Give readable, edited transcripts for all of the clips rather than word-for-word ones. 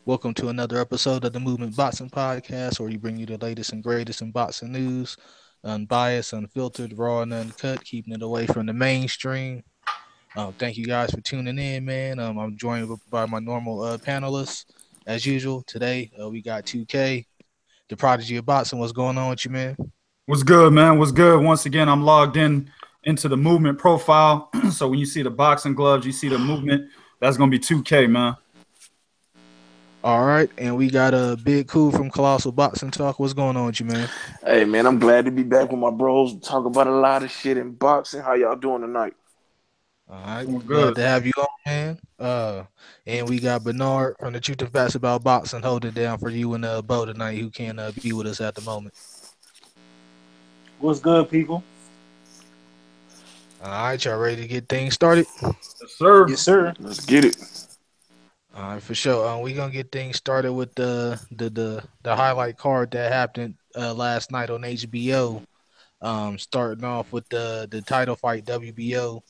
Welcome to another episode of the Movement Boxing Podcast, where we bring you the latest and greatest in boxing news, unbiased, unfiltered, raw, and uncut, keeping it away from the mainstream. Thank you guys for tuning in, man. I'm joined by my normal panelists, as usual. Today, we got 2K, the prodigy of boxing. What's going on with you, man? What's good, man? What's good? Once again, I'm logged into the Movement profile. So when you see the boxing gloves, you see the Movement. That's going to be 2K, man. All right, and we got a Big Cool from Colossal Boxing Talk. What's going on with you, man? Hey, man, I'm glad to be back with my bros. Talk about a lot of shit in boxing. How y'all doing tonight? All right, glad to have you on, man. And we got Bernard from the Truth of Facts About Boxing holding down for you and Bo tonight, who can't be with us at the moment. What's good, people? All right, y'all ready to get things started? Yes, sir. Yes, sir. Let's get it. All right, for sure. We're gonna get things started with the highlight card that happened last night on HBO. Starting off with the title fight, WBO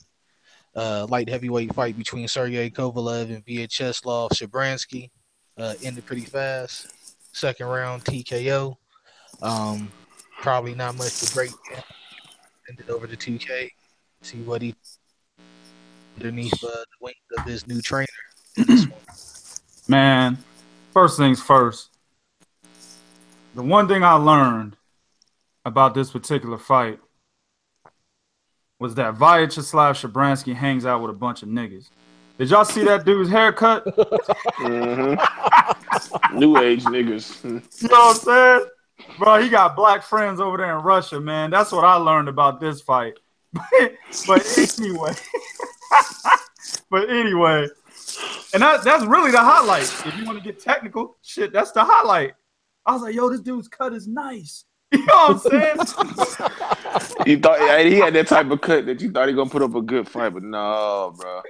light heavyweight fight between Sergey Kovalev and Vyacheslav Sharbranskyy. Ended pretty fast. Second round TKO. Probably not much to break down. Ended over to 2K. See what he underneath the wings of his new trainer. Man, first things first. The one thing I learned about this particular fight was that Vyacheslav Sharbranskyy hangs out with a bunch of niggas. Did y'all see that dude's haircut? Mm-hmm. New age niggas. You know what I'm saying? Bro, he got black friends over there in Russia, man. That's what I learned about this fight. But anyway, and that's really the highlight. If you want to get technical, shit, that's the highlight. I was like, yo, this dude's cut is nice. You know what I'm saying? You thought he had that type of cut that you thought he gonna put up a good fight, but no, bro.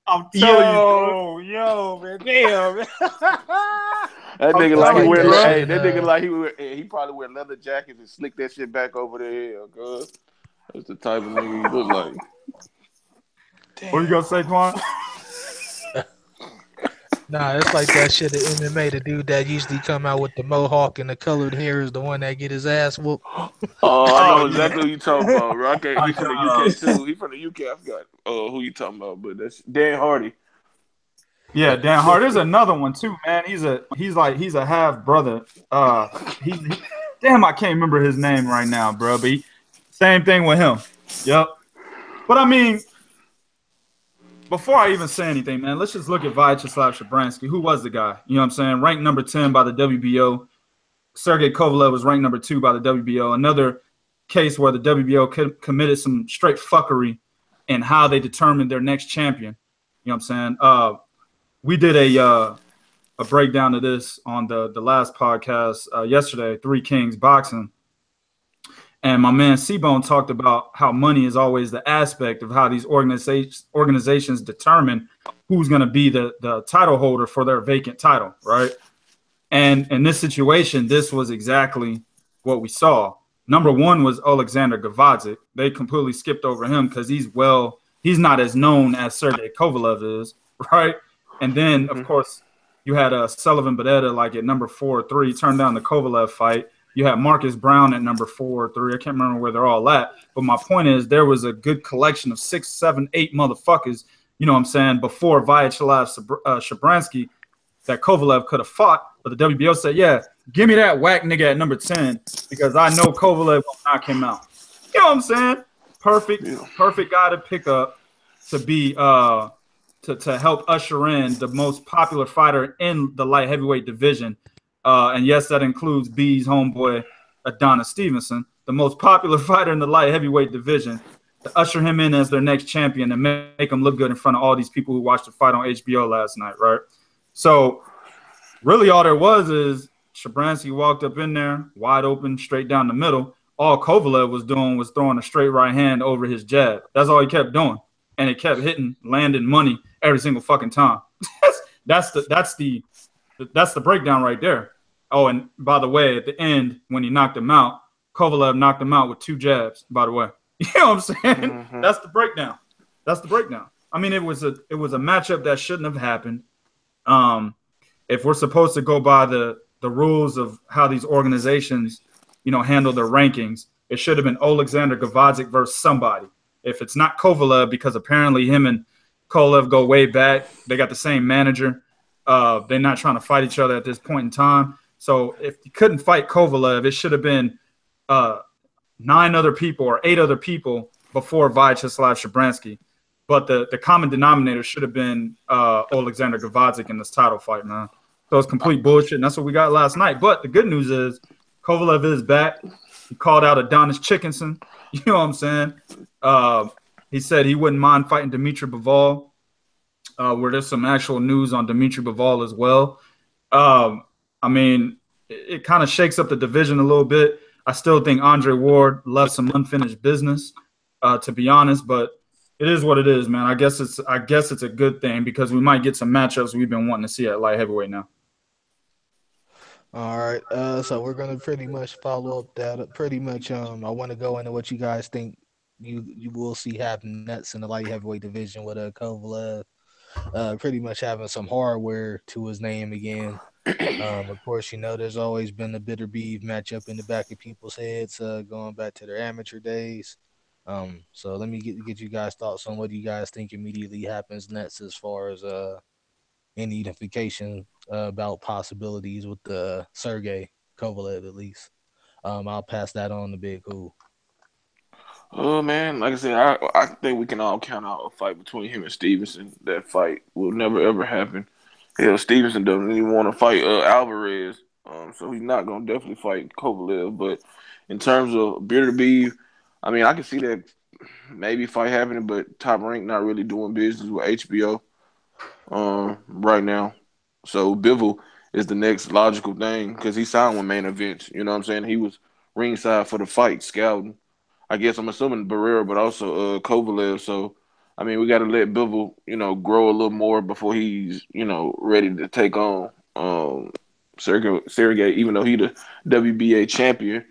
I'm telling you, man, damn. Man. That nigga like he wear that nigga like he probably wear leather jackets and slick that shit back over the head, cuz. That's the type of nigga he look like. Damn. What you gonna say, Twan? Nah, it's like that shit at MMA. The dude that usually come out with the mohawk and the colored hair is the one that get his ass whooped. Oh, I know exactly who you talking about, bro. He from the UK too. He from the UK. I forgot who you talking about, but that's Dan Hardy. Yeah, Dan Hardy's another one too, man. He's a half brother. Damn, I can't remember his name right now, bro. But same thing with him. Yep. But I mean, before I even say anything, man, let's just look at Vyacheslav Sharbranskyy. Who was the guy? You know what I'm saying? Ranked number 10 by the WBO. Sergey Kovalev was ranked number 2 by the WBO. Another case where the WBO committed some straight fuckery in how they determined their next champion. You know what I'm saying? We did a breakdown of this on the last podcast yesterday, Three Kings Boxing. And my man C-Bone talked about how money is always the aspect of how these organizations determine who's going to be the title holder for their vacant title, right? And in this situation, this was exactly what we saw. Number one was Alexander Gvozdyk. They completely skipped over him because he's not as known as Sergey Kovalev is, right? And then, of course, you had Sullivan Barrera like at number 4-3, turned down the Kovalev fight. You had Marcus Brown at number 4-3. I can't remember where they're all at. But my point is there was a good collection of 6, 7, 8 motherfuckers, you know what I'm saying, before Vyacheslav Sharbranskyy that Kovalev could have fought. But the WBO said, yeah, give me that whack nigga at number 10 because I know Kovalev will knock him out. You know what I'm saying? Perfect guy to pick up to be to help usher in the most popular fighter in the light heavyweight division. And yes, that includes B's homeboy, Adonis Stevenson, the most popular fighter in the light heavyweight division, to usher him in as their next champion and make him look good in front of all these people who watched the fight on HBO last night, right? So really all there was is Sharbranskyy walked up in there, wide open, straight down the middle. All Kovalev was doing was throwing a straight right hand over his jab. That's all he kept doing. And it kept hitting, landing money every single fucking time. That's the breakdown right there. Oh, and by the way, at the end, when he knocked him out, Kovalev knocked him out with 2 jabs, by the way. You know what I'm saying? Mm-hmm. That's the breakdown. I mean, it was a matchup that shouldn't have happened. If we're supposed to go by the rules of how these organizations, handle their rankings, it should have been Alexander Gavazic versus somebody. If it's not Kovalev, because apparently him and Kovalev go way back, they got the same manager. They're not trying to fight each other at this point in time. So if you couldn't fight Kovalev, it should have been 9 other people or 8 other people before Vyacheslav Sharbranskyy. But the common denominator should have been Alexander Gavazic in this title fight, man. So it's complete bullshit, and that's what we got last night. But the good news is Kovalev is back. He called out Adonis Chickinson. You know what I'm saying? He said he wouldn't mind fighting Dimitri Bivol, where there's some actual news on Dimitri Bivol as well. I mean, it kind of shakes up the division a little bit. I still think Andre Ward left some unfinished business, to be honest, but it is what it is, man. I guess it's a good thing because we might get some matchups we've been wanting to see at light heavyweight now. All right. So we're gonna pretty much follow up that. Pretty much. I want to go into what you guys think you will see happen next in the light heavyweight division with Kovalev. Pretty much having some hardware to his name again. Of course, there's always been the bitter beef matchup in the back of people's heads, going back to their amateur days. So let me get you guys' thoughts on what you guys think immediately happens next as far as any unification about possibilities with the Sergey Kovalev at least. I'll pass that on to Big Cool. Oh man, like I said, I think we can all count out a fight between him and Stevenson. That fight will never ever happen. Hell, Stevenson doesn't even want to fight Alvarez, so he's not gonna definitely fight Kovalev. But in terms of bitter beef, I mean, I can see that maybe fight happening, but Top Rank not really doing business with HBO right now. So Bivol is the next logical thing because he signed with Main Events. You know what I'm saying? He was ringside for the fight, scouting. I guess I'm assuming Barrera, but also Kovalev. So, I mean, we got to let Bivol, grow a little more before he's, ready to take on Sergey, even though he the WBA champion.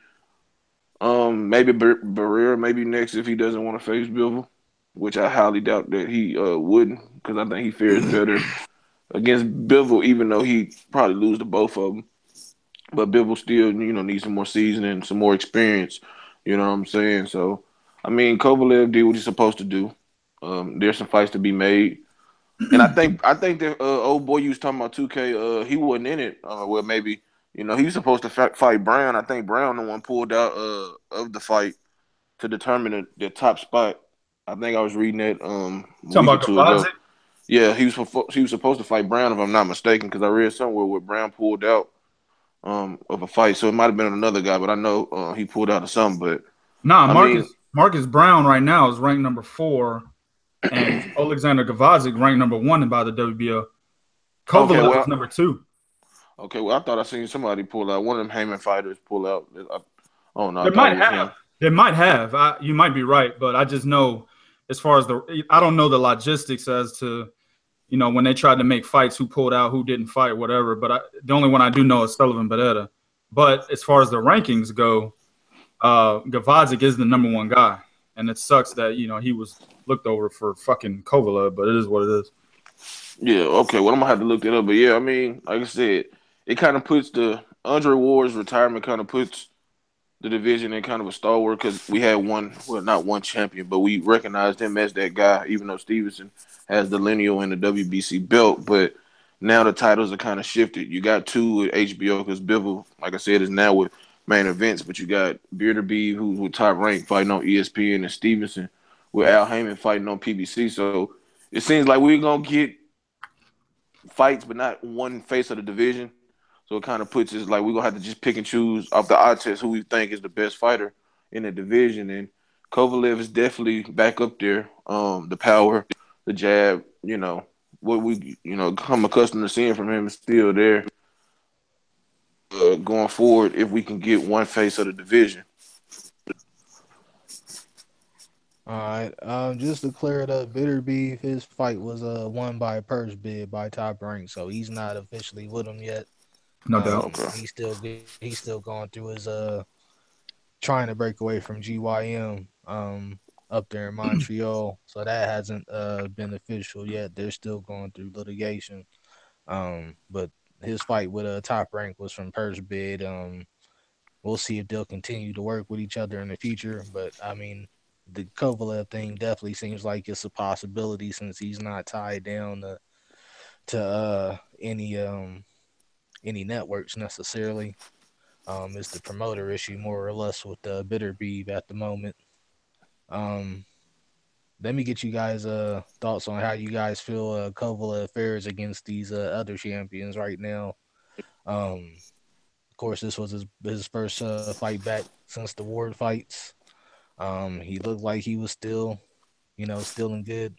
Maybe Barrera, maybe next if he doesn't want to face Bivol, which I highly doubt that he wouldn't, because I think he fares better against Bivol, even though he probably lose to both of them. But Bivol still, needs some more seasoning, some more experience. You know what I'm saying? So, I mean, Kovalev did what he's supposed to do. There's some fights to be made, and I think that old boy you was talking about 2K, he wasn't in it. Well, maybe he was supposed to fight Brown. I think Brown the one pulled out of the fight to determine the top spot. I think I was reading that a week or two ago. Yeah, he was supposed to fight Brown if I'm not mistaken, because I read somewhere where Brown pulled out of a fight, so it might have been another guy, but I know he pulled out of something. But Marcus Brown right now is ranked number 4, and Alexander Gavazic ranked number 1 by the WBO. Kovalev is number 2. Okay, well, I thought I seen somebody pull out. One of them Heyman fighters pull out. Oh no, They might have. You might be right, but I just know as far as I don't know the logistics as to when they tried to make fights, who pulled out, who didn't fight, whatever. But the only one I do know is Sullivan Barrera. But as far as the rankings go, Gavazic is the number 1 guy. And it sucks that, he was looked over for fucking Kovalev, but it is what it is. Yeah, okay. Well, I'm going to have to look that up. But, yeah, I mean, like I said, it kind of puts the Andre Ward's retirement kind of puts the division in kind of a stalwart, because we had not one champion, but we recognized him as that guy, even though Stevenson has the lineal in the WBC belt. But now the titles are kind of shifted. You got 2 with HBO, because Bivol, like I said, is now with Main Events, but you got Bearderby, who's with Top Rank, fighting on ESPN, and Stevenson with Al Heyman fighting on PBC. So it seems like we're going to get fights, but not one face of the division. So it kind of puts us like we're going to have to just pick and choose off the eye test who we think is the best fighter in the division. And Kovalev is definitely back up there. The power, the jab, what we, come accustomed to seeing from him is still there. Going forward, if we can get one face of the division. All right. Just to clear it up, Bitter Beef, his fight was won by a purse bid by Top Rank, so he's not officially with him yet. No doubt. Okay. He's still going through his trying to break away from GYM. up there in Montreal. So that hasn't been official yet. They're still going through litigation. But his fight with Top Rank was from purse bid. We'll see if they'll continue to work with each other in the future. But I mean, the Kovalev thing definitely seems like it's a possibility since he's not tied down to any networks necessarily. It's the promoter issue more or less with Bitterbeef at the moment. Um, Let me get you guys thoughts on how you guys feel Kovalev fares against these other champions right now. Of course, this was his first fight back since the Ward fights. He looked like he was still, still in good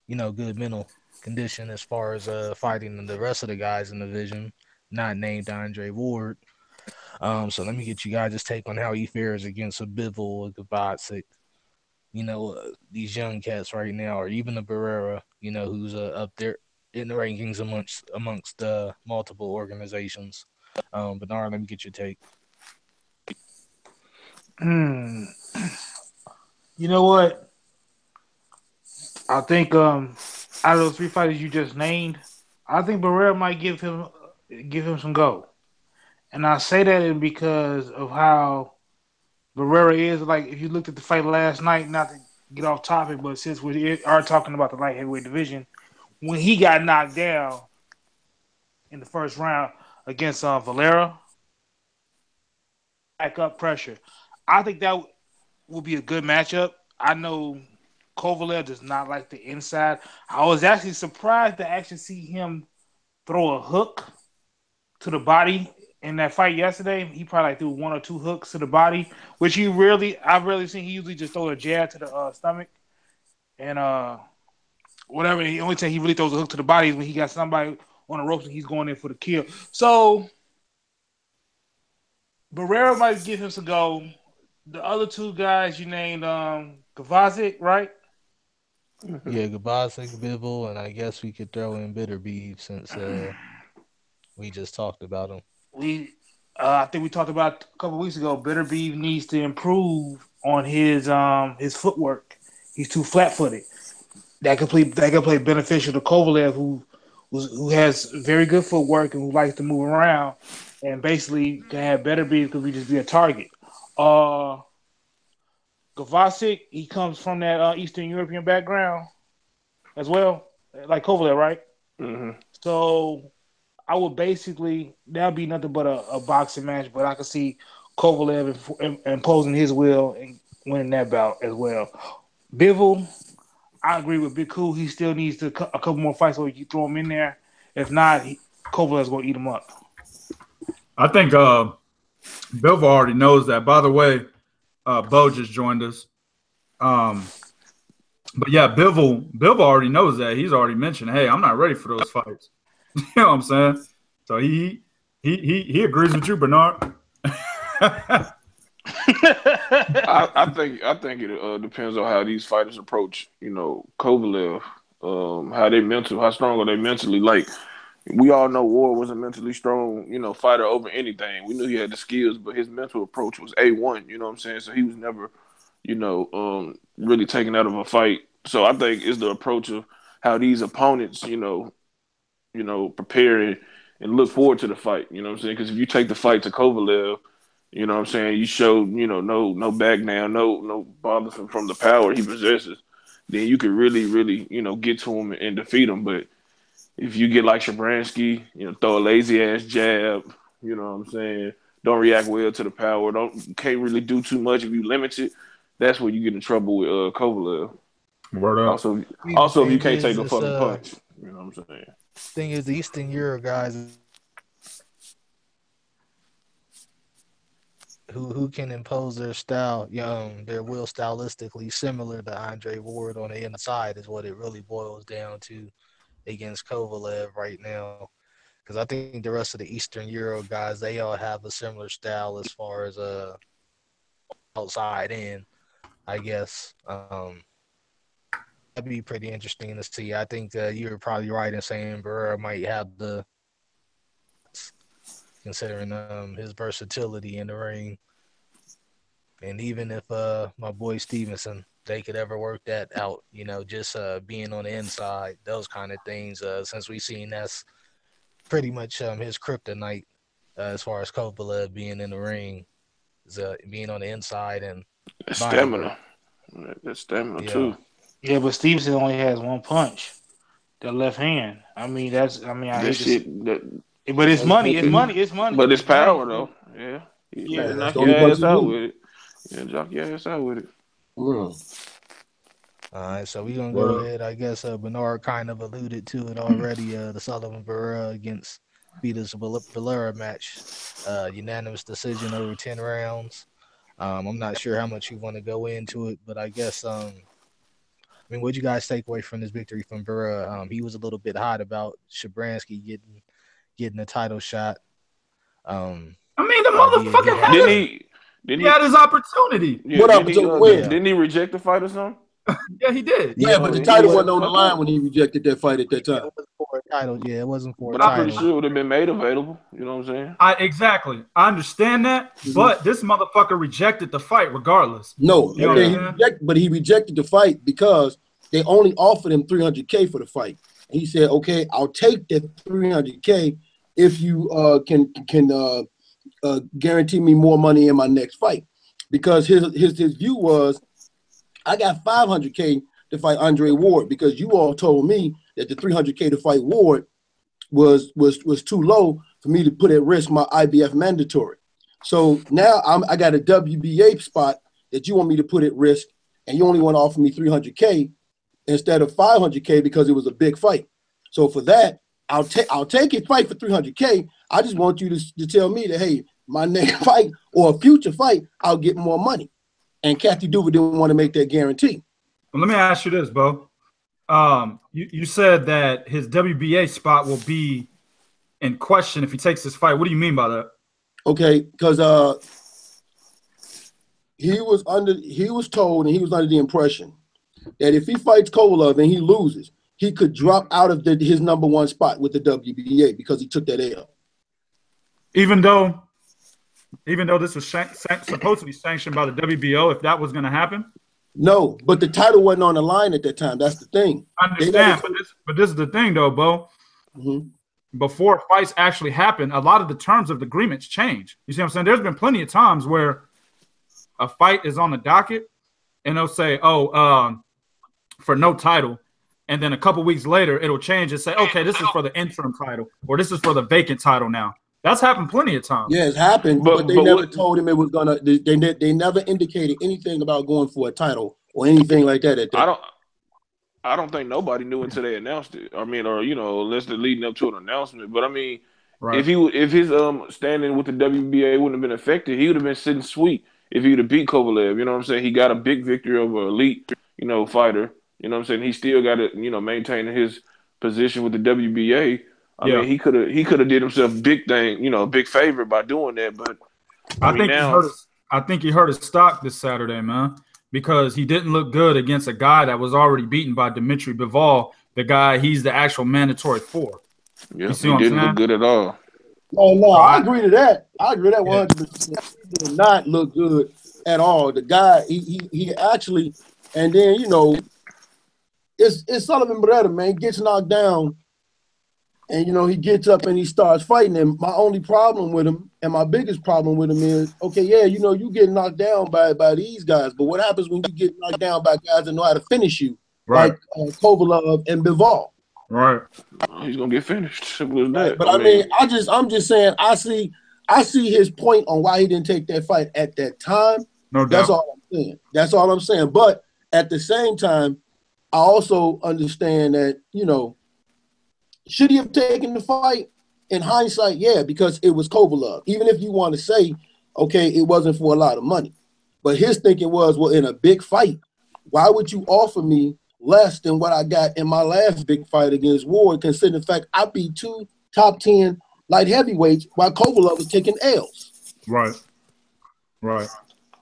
mental condition as far as fighting the rest of the guys in the division, not named Andre Ward. So let me get you guys' take on how he fares against a Bivol, a Gavatsik, these young cats right now, or even the Barrera, who's up there in the rankings amongst multiple organizations. Bernard, let me get your take. You know what? I think out of those three fighters you just named, I think Barrera might give him some go. And I say that because of how Barrera is. Like if you looked at the fight last night, not to get off topic, but since we are talking about the light heavyweight division, when he got knocked down in the first round against Valera, back up pressure. I think that will be a good matchup. I know Kovalev does not like the inside. I was actually surprised to actually see him throw a hook to the body in that fight yesterday. He probably threw one or two hooks to the body, which I've rarely seen. He usually just throw a jab to the stomach and whatever. The only time he really throws a hook to the body is when he got somebody on the ropes and he's going in for the kill. So Barrera might give him some go. The other two guys you named, Kovacic, right? Yeah, Gabasik, Bivol, and I guess we could throw in Bitterbeef since we just talked about him. I think we talked about a couple weeks ago. Bitterbeef needs to improve on his footwork. He's too flat footed. That could play beneficial to Kovalev, who has very good footwork and who likes to move around, and basically can have better beat because we just be a target. Uh, Kovacic, he comes from that Eastern European background as well, like Kovalev, right? Mm-hmm. So I would basically that'd be nothing but a boxing match, but I could see Kovalev imposing his will and winning that bout as well. Bivol, I agree with Big Cool. He still needs a couple more fights so you throw him in there. If not, Kovalev's gonna eat him up. I think Bilva already knows that. By the way, Bo just joined us. But yeah, Bilva already knows that. He's already mentioned, hey, I'm not ready for those fights. You know what I'm saying? So he agrees with you, Bernard. I think it depends on how these fighters approach, Kovalev, how strong are they mentally? Like we all know, Ward was a mentally strong, fighter over anything. We knew he had the skills, but his mental approach was A1. You know what I'm saying? So he was never, really taken out of a fight. So I think it's the approach of how these opponents, prepare and look forward to the fight. You know what I'm saying? Because if you take the fight to Kovalev, you know what I'm saying, you show, no back down, no bothersome from the power he possesses, then you could really, really, get to him and defeat him. But if you get like Sharbranskyy, throw a lazy ass jab, you know what I'm saying, don't react well to the power, can't really do too much if you limit it, that's where you get in trouble with Kovalev. Word up. Also, I mean, the also if you thing can't take is, a it's fucking punch, you know what I'm saying. thing is the Eastern Euro guys who can impose their style, their will stylistically similar to Andre Ward on the inside is what it really boils down to against Kovalev right now. Because I think the rest of the Eastern Euro guys, they all have a similar style as far as outside in, I guess. That'd be pretty interesting to see. I think you're probably right in saying Barrera might have the considering his versatility in the ring. And even if my boy Stevenson they could ever work that out. Just being on the inside, those kind of things. Since we've seen that's pretty much his kryptonite as far as Kovalev being in the ring, is being on the inside and That's body work. stamina. That's stamina Yeah. too. Yeah, but Stevenson only has one punch. The left hand. I mean, I That hate to say, shit. That, but it's money. It's money. It's money. but it's It's money. power though. Yeah. You Yeah. can That's knock the only your punch ass you out need. with it. Yeah, knock your ass out with it. All right, so we're gonna go Well, ahead. I guess Bernard kind of alluded to it already. The Sullivan Barrera against Vitas Valera match, unanimous decision over 10 rounds. I'm not sure how much you want to go into it, but I guess what you guys take away from this victory from Vera? He was a little bit hot about Sharbranskyy getting a title shot. I mean, the Albeit motherfucker did had have Didn't his, a he? Didn't he had he? his opportunity. Yeah. what Didn't he? opportunity win? Yeah. Didn't he reject the fight or something? Yeah, he did. Yeah, Yeah, but the He title let wasn't him on the fuck line up. when he rejected that fight at that it time. wasn't for a title. Yeah, it wasn't for a But I'm pretty title. sure it would have been made available. You know what I'm saying? Exactly. I understand that, but this motherfucker rejected the fight regardless. No, You know okay, what I'm saying? but he rejected the fight because they only offered him $300K for the fight. And he said, "Okay, I'll take that $300K if you can guarantee me more money in my next fight." Because his view was, I got $500K to fight Andre Ward because you all told me that the $300K to fight Ward was too low for me to put at risk my IBF mandatory. So now I got a WBA spot that you want me to put at risk, and you only want to offer me $300K instead of $500K because it was a big fight. So for that, I'll take a fight for $300K. I just want you to tell me that, hey, my next fight or a future fight, I'll get more money. And Kathy Duva didn't want to make that guarantee. Well, let me ask you this, Bo. You said that his WBA spot will be in question if he takes this fight. What do you mean by that? Okay, because he was told and he was under the impression that if he fights Kovalev and he loses, he could drop out of his number one spot with the WBA because he took that L. Even though this was supposed to be sanctioned by the WBO, if that was going to happen? No, but the title wasn't on the line at that time. That's the thing. I understand, but this is the thing, though, Bo. Mm-hmm. Before fights actually happen, a lot of the terms of the agreements change. You see what I'm saying? There's been plenty of times where a fight is on the docket and they'll say, for no title. And then a couple weeks later, it'll change and say, okay, this is for the interim title or this is for the vacant title now. That's happened plenty of times. Yeah, it's happened, but they never told him it was gonna. They never indicated anything about going for a title or anything like that. I don't think nobody knew until they announced it. I mean, or unless they're leading up to an announcement. But I mean, right. if his standing with the WBA wouldn't have been affected, he would have been sitting sweet if he would have beat Kovalev. You know what I'm saying? He got a big victory over an elite, fighter. You know what I'm saying? He still got to, maintain his position with the WBA. I mean, he could have did himself big favor by doing that. But I think he hurt his stock this Saturday, man, because he didn't look good against a guy that was already beaten by Dimitri Bivol, the guy he's the actual mandatory for. Yeah, he didn't look good at all. Oh no, I agree to that. I agree to that 100%. He did not look good at all. The guy, he actually, and then it's Sullivan Barrera, man, gets knocked down. And, he gets up and he starts fighting him. My only problem with him and my biggest problem with him is, okay, yeah, you get knocked down by these guys. But what happens when you get knocked down by guys that know how to finish you, right? Like Kovalev and Bivol. Right. He's going to get finished. Simple as that. Right. But I mean, I'm just saying, I see his point on why he didn't take that fight at that time. No doubt. That's all I'm saying. But at the same time, I also understand that, should he have taken the fight? In hindsight, yeah, because it was Kovalev. Even if you want to say, okay, it wasn't for a lot of money. But his thinking was, well, in a big fight, why would you offer me less than what I got in my last big fight against Ward, considering the fact I beat 2 top 10 light heavyweights while Kovalev was taking L's. Right.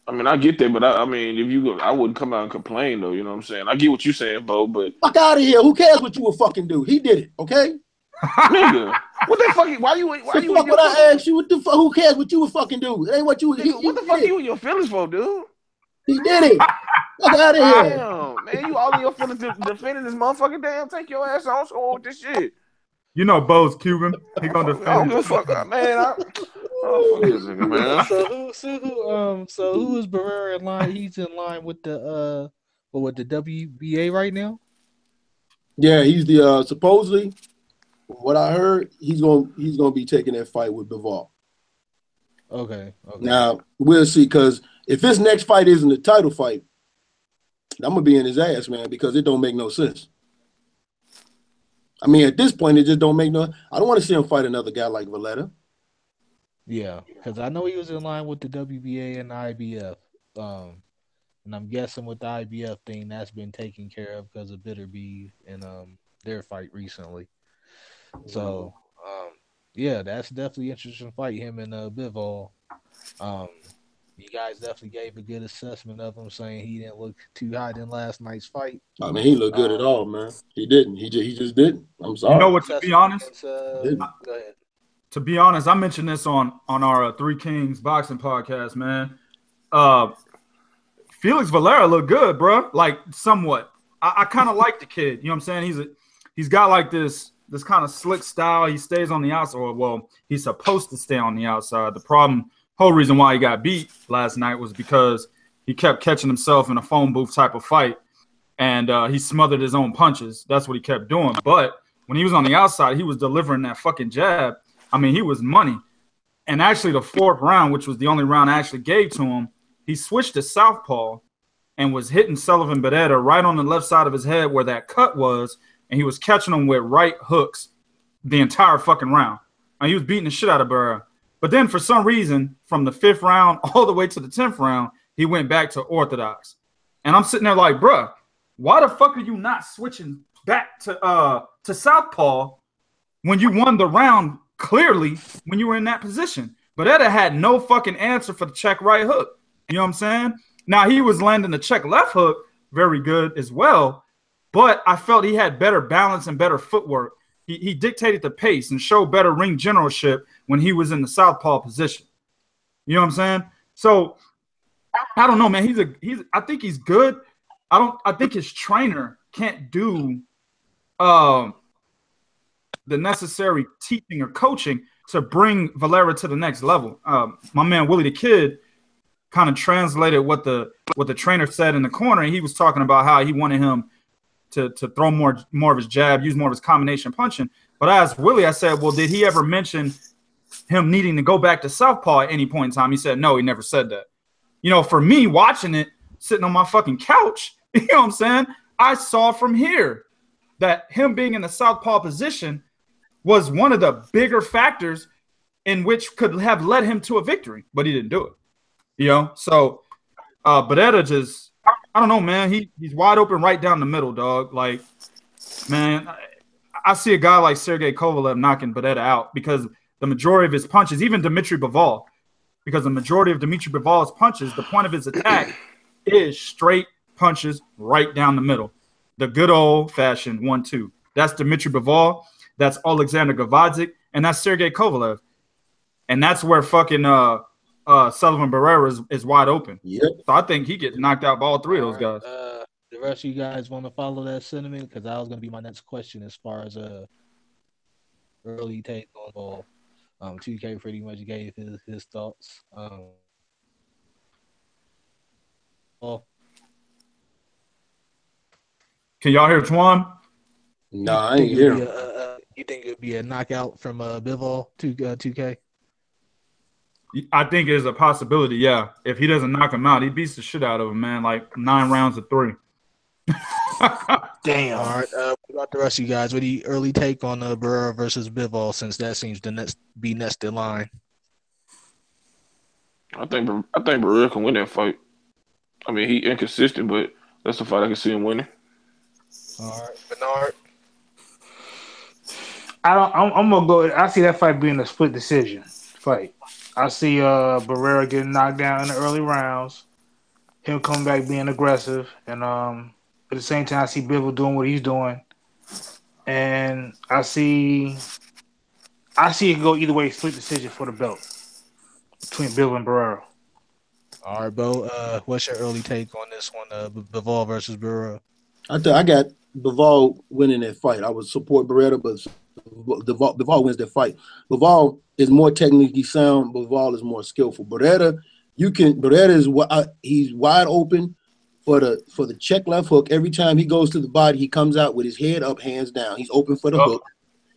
I mean, I get that, but I mean, if you go, I wouldn't come out and complain, though. You know what I'm saying? I get what you're saying, Bo, but fuck out of here. Who cares what you would fucking do? He did it, okay? Nigga, what the fuck? Why you? Fuck what I asked you? What the fuck? Who cares what you would fucking do? It ain't what you. What the fuck you in your feelings for, dude? He did it. Fuck out of here. Damn, man, you all in your feelings defending this motherfucking damn. Take your ass on somewhere with this shit. You know, Bo's Cuban. He I gonna don't give defend a it. fuck, man. Oh fuck this nigga, man. So who is Barrera in line? He's in line with the WBA right now. Yeah, he's the supposedly, from what I heard, he's gonna be taking that fight with Bivol. Okay. Now we'll see, because if his next fight isn't a title fight, I'm gonna be in his ass, man, because it don't make no sense. I mean, at this point, it just don't make no. I don't want to see him fight another guy like Valera. Yeah, because I know he was in line with the WBA and the IBF. And I'm guessing with the IBF thing, that's been taken care of because of Bitter Beef and their fight recently. So, yeah, that's definitely an interesting fight, him and Bivol. You guys definitely gave a good assessment of him, saying he didn't look too hot in last night's fight. I mean, he looked good at all, man. He didn't. He just didn't. I'm sorry. You know what? To be honest, Didn't. Go ahead. to be honest, I mentioned this on our Three Kings boxing podcast, man. Felix Valera looked good, bro. Like somewhat. I kind of like the kid. You know what I'm saying? He's got like this kind of slick style. He stays on the outside. Well, he's supposed to stay on the outside. The whole reason why he got beat last night was because he kept catching himself in a phone booth type of fight, and he smothered his own punches. That's what he kept doing. But when he was on the outside, he was delivering that fucking jab. I mean, he was money. And actually, the fourth round, which was the only round I actually gave to him, he switched to southpaw and was hitting Sullivan Barrera right on the left side of his head where that cut was, and he was catching him with right hooks the entire fucking round. And he was beating the shit out of Barrera. But then for some reason, from the 5th round all the way to the 10th round, he went back to orthodox. And I'm sitting there like, bruh, why the fuck are you not switching back to southpaw when you won the round clearly when you were in that position? Barrera had no fucking answer for the check right hook. You know what I'm saying? Now, he was landing the check left hook very good as well, but I felt he had better balance and better footwork. He dictated the pace and showed better ring generalship when he was in the southpaw position. You know what I'm saying? So I don't know, man. I think he's good. I think his trainer can't do the necessary teaching or coaching to bring Valera to the next level. My man Willie the Kid kind of translated what the trainer said in the corner, and he was talking about how he wanted him to throw more of his jab, use more of his combination punching. But I asked Willie, I said, well, did he ever mention him needing to go back to southpaw at any point in time? He said, no, he never said that. You know, for me, watching it, sitting on my fucking couch, you know what I'm saying? I saw from here that him being in the southpaw position was one of the bigger factors in which could have led him to a victory, but he didn't do it. You know, so Barrera just, I don't know, man. He's wide open right down the middle, dog. Like, man, I see a guy like Sergey Kovalev knocking Barrera out because the majority of his punches, even Dmitry Bivol, because the majority of Dmitry Bivol's punches, the point of his attack is straight punches right down the middle. The good old-fashioned 1-2. That's Dmitry Bivol, that's Alexander Gavadzik, and that's Sergey Kovalev. And that's where fucking Sullivan Barrera is wide open. Yep. So I think he gets knocked out by all three of those guys. The rest of you guys want to follow that sentiment? Because that was going to be my next question as far as early take on ball. 2K pretty much gave his thoughts. Can y'all hear Twan? No, I ain't here. You think it'd be a knockout from Bivol to 2K? I think it's a possibility, yeah. If he doesn't knock him out, he beats the shit out of him, man. Like 9 rounds to 3. Damn. All right. What about the rest of you guys? What do you early take on Barrera versus Bivol, since that seems to be next in line? I think Barrera can win that fight. I mean, he inconsistent, but that's a fight I can see him winning. All right, Bernard. I'm gonna go. I see that fight being a split decision fight. I see Barrera getting knocked down in the early rounds, him coming back being aggressive, and at the same time I see Bivol doing what he's doing, and I see it can go either way, split decision for the belt between Bivol and Barrera. All right, Bo. What's your early take on this one? Bivol versus Barrera. I got Bivol winning that fight. I would support Barrera, but Bivol wins that fight. Bivol is more technically sound. Bivol is more skillful. Barrera is he's wide open for the check left hook. Every time he goes to the body, he comes out with his head up, hands down. He's open for the hook.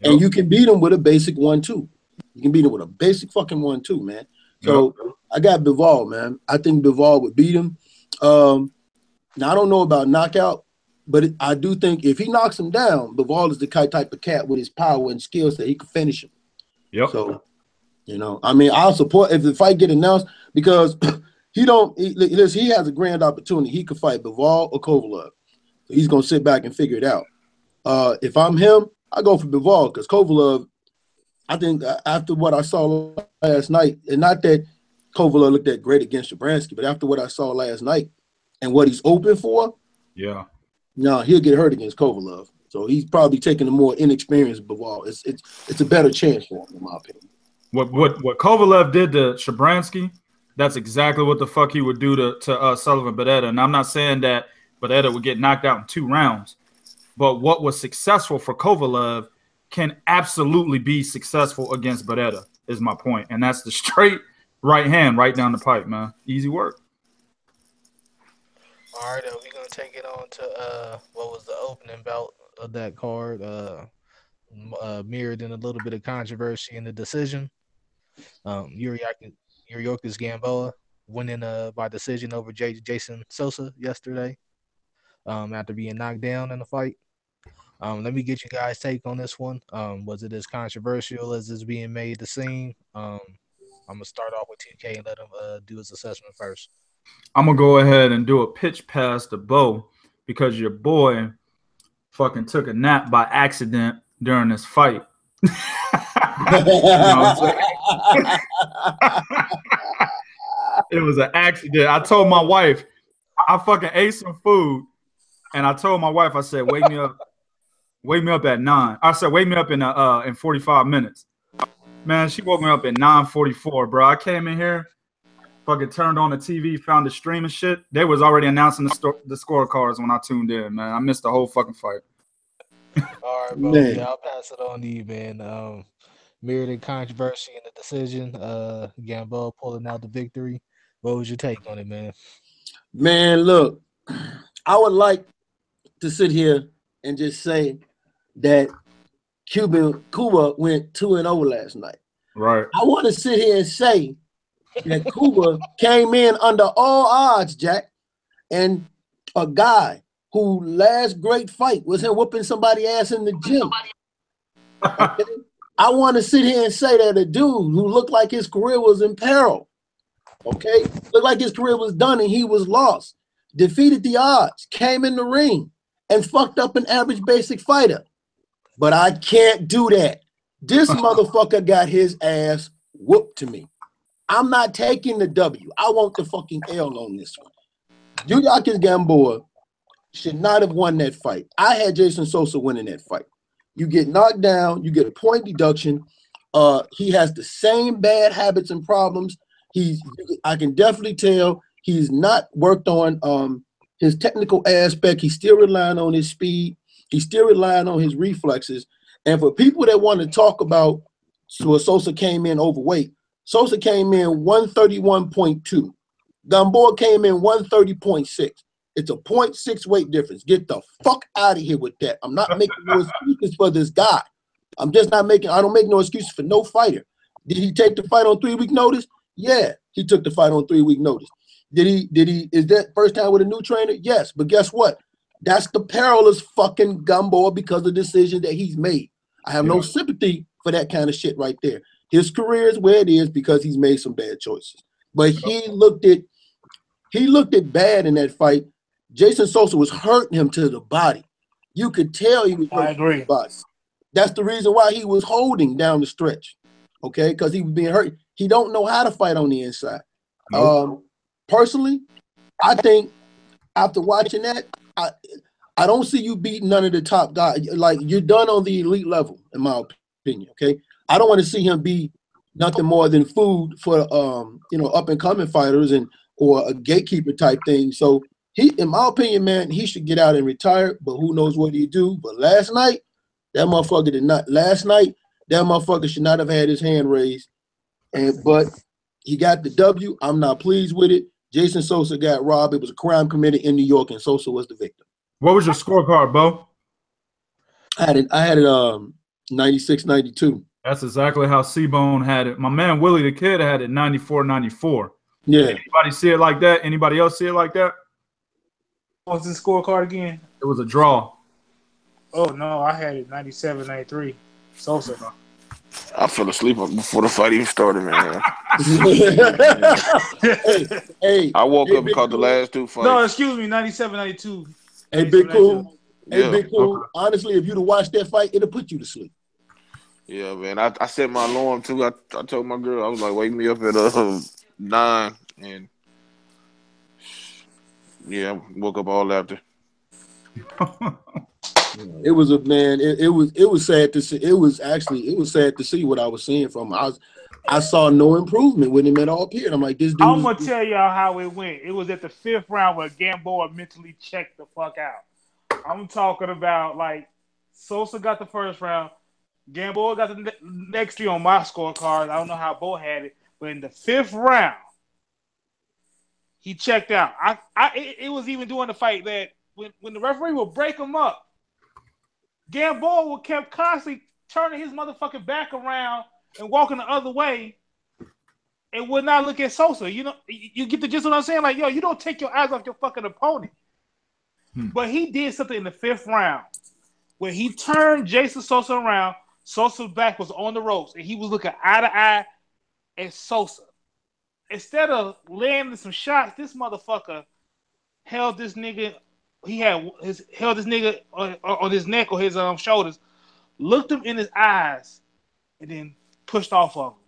And you can beat him with a basic 1-2. You can beat him with a basic fucking 1-2, man. So I got Bivol, man. I think Bivol would beat him. Now I don't know about knockout, but I do think if he knocks him down, Bivol is the type of cat with his power and skills that he could finish him. Yep. So, I mean, I'll support if the fight get announced because he has a grand opportunity. He could fight Bivol or Kovalev. So he's gonna sit back and figure it out. If I'm him, I go for Bivol because Kovalev, I think after what I saw last night, and not that Kovalev looked that great against Sharbranskyy, but after what I saw last night and what he's open for, he'll get hurt against Kovalev. So he's probably taking a more inexperienced Bivol. It's a better chance for him, in my opinion. What Kovalev did to Sharbranskyy, that's exactly what the fuck he would do to Sullivan Barrera. And I'm not saying that Barrera would get knocked out in 2 rounds. But what was successful for Kovalev can absolutely be successful against Barrera, is my point. And that's the straight right hand right down the pipe, man. Easy work. All right, we're going to take it on to what was the opening bout of that card. Mirrored in a little bit of controversy in the decision. Uriaka's Gamboa winning by decision over Jason Sosa yesterday after being knocked down in the fight. Let me get you guys' take on this one. Was it as controversial as it's being made to seem? I'm gonna start off with 2K and let him do his assessment first. I'm gonna go ahead and do a pitch pass to Bo because your boy fucking took a nap by accident during this fight. You know what I'm saying? It was an accident. I told my wife, I fucking ate some food, and I told my wife, I said, wake me up at 9. I said, wake me up in 45 minutes. Man, she woke me up at 9:44, bro. I came in here, fucking turned on the TV, found the stream and shit. They was already announcing the scorecards when I tuned in, man. I missed the whole fucking fight. All right, bro. Man. Yeah, I'll pass it on to you, man. Mirrored in controversy in the decision. Gamboa pulling out the victory. What was your take on it, man? Man, look, I would like to sit here and just say that Cuba went 2-0 last night. Right. I want to sit here and say that Cuba came in under all odds, Jack, and a guy who last great fight was him whooping somebody's ass in the gym. Okay? I want to sit here and say that a dude who looked like his career was in peril, okay, looked like his career was done and he was lost, defeated the odds, came in the ring, and fucked up an average basic fighter. But I can't do that. This motherfucker got his ass whooped to me. I'm not taking the W. I want the fucking L on this one. Uriaka's Gamboa should not have won that fight. I had Jason Sosa winning that fight. You get knocked down, you get a point deduction. He has the same bad habits and problems. I can definitely tell he's not worked on his technical aspect. He's still relying on his speed. He's still relying on his reflexes. And for people that want to talk about Sosa came in overweight, Sosa came in 131.2. Gamboa came in 130.6. It's a 0.6 weight difference. Get the fuck out of here with that. I'm not making no excuses for this guy. I don't make no excuses for no fighter. Did he take the fight on 3-week notice? Yeah, he took the fight on 3-week notice. Is that first time with a new trainer? Yes, but guess what? That's the perilous fucking Gamboa because of the decision that he's made. I have no sympathy for that kind of shit right there. His career is where it is because he's made some bad choices. But he looked at bad in that fight. Jason Sosa was hurting him to the body. You could tell he was hurting to the body. That's the reason why he was holding down the stretch. Okay, because he was being hurt. He don't know how to fight on the inside. Nope. Personally, I think after watching that, I don't see you beating none of the top guys. Like, you're done on the elite level, in my opinion. Okay, I don't want to see him be nothing more than food for up and coming fighters and or a gatekeeper type thing. So he, in my opinion, man, he should get out and retire. But who knows what he do? But last night, that motherfucker did not. Last night, that motherfucker should not have had his hand raised. But he got the W. I'm not pleased with it. Jason Sosa got robbed. It was a crime committed in New York, and Sosa was the victim. What was your scorecard, Bo? I had it 96-92. That's exactly how C-Bone had it. My man Willie the Kid had it 94-94. Yeah. Anybody see it like that? Anybody else see it like that? What's the scorecard again? It was a draw. Oh, no, I had it 97-93. Sosa. I fell asleep before the fight even started, man. hey, I woke up and caught the last two fights. No, excuse me, 97-92. Hey, Big Cool. Yeah. Hey, Big Cool. Okay. Honestly, if you'd have watched that fight, it'll put you to sleep. Yeah, man. I set my alarm too. I told my girl, I was like, wake me up at 9, and yeah, woke up all after. It was a man. It was sad to see. It was sad to see what I was seeing from him. I saw no improvement with him at all. Period. I'm like, this dude. I'm gonna tell y'all how it went. It was at the 5th round where Gamboa mentally checked the fuck out. I'm talking about like Sosa got the 1st round, Gamboa got the next 3 on my scorecard. I don't know how Bo had it, but in the 5th round, he checked out. It was even during the fight that when the referee would break him up, Gamboa kept constantly turning his motherfucking back around and walking the other way and would not look at Sosa. You know, you get the gist of what I'm saying? Like, yo, you don't take your eyes off your fucking opponent. But he did something in the 5th round where he turned Jason Sosa around. Sosa's back was on the ropes, and he was looking eye to eye at Sosa. Instead of landing some shots, this motherfucker held this nigga. He held this nigga on his neck or his shoulders, looked him in his eyes, and then pushed off of him.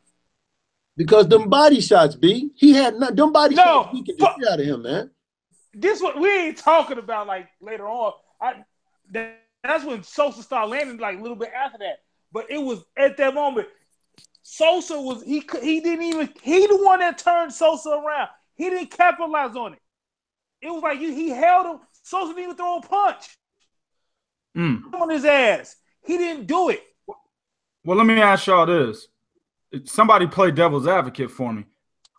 Because them body shots, B. He had them body shots. He could get out of him, man. This what we ain't talking about. Like later on, that's when Sosa started landing. Like a little bit after that, but it was at that moment. Sosa was he the one that turned Sosa around. He didn't capitalize on it. It was like he held him. Sosa didn't even throw a punch on his ass. He didn't do it. Well, let me ask y'all this. Somebody play devil's advocate for me,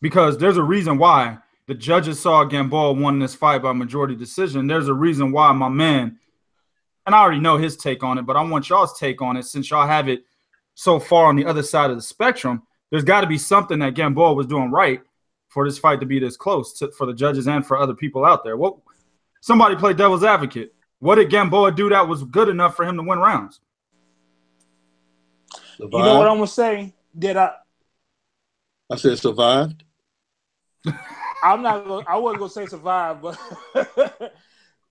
because there's a reason why the judges saw Gamboa won this fight by majority decision. There's a reason why my man, and I already know his take on it, but I want y'all's take on it since y'all have it so far on the other side of the spectrum. There's got to be something that Gamboa was doing right for this fight to be this close for the judges and for other people out there. What? Somebody play devil's advocate. What did Gamboa do that was good enough for him to win rounds? Survived. You know what I'm gonna say? I said survived. I wasn't gonna say survive, but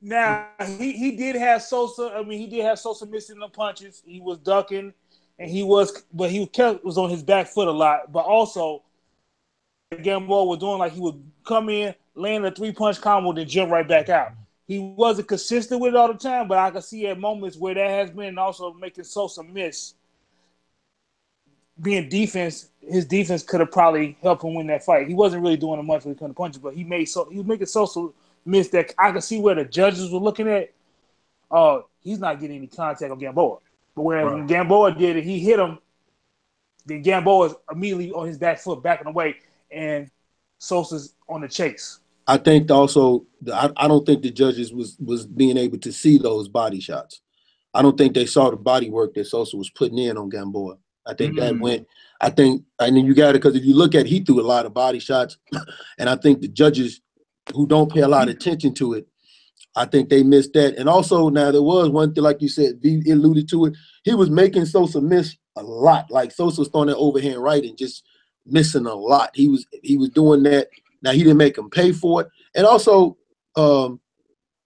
now he did have Sosa. I mean, he did have Sosa missing the punches. He was ducking, and he was on his back foot a lot. But also, Gamboa was doing like he would come in, land a 3-punch combo, then jump right back out. He wasn't consistent with it all the time, but I can see at moments where that has been, and also making Sosa miss. Being defense, his defense could have probably helped him win that fight. He wasn't really doing much when he couldn't punch, but he was making Sosa miss that. I could see where the judges were looking at. Oh, he's not getting any contact on Gamboa. But whereas when Gamboa did it, he hit him. Then Gamboa is immediately on his back foot, backing away, and Sosa's on the chase. I think also, I don't think the judges was being able to see those body shots. I don't think they saw the body work that Sosa was putting in on Gamboa. I think that went. I think, and then you got it, because if you look at, he threw a lot of body shots, and I think the judges who don't pay a lot of attention to it, I think they missed that. And also, now there was one thing, like you said, V alluded to it. He was making Sosa miss a lot. Like Sosa was throwing that overhand right and just missing a lot. He was doing that. Now he didn't make him pay for it, and also,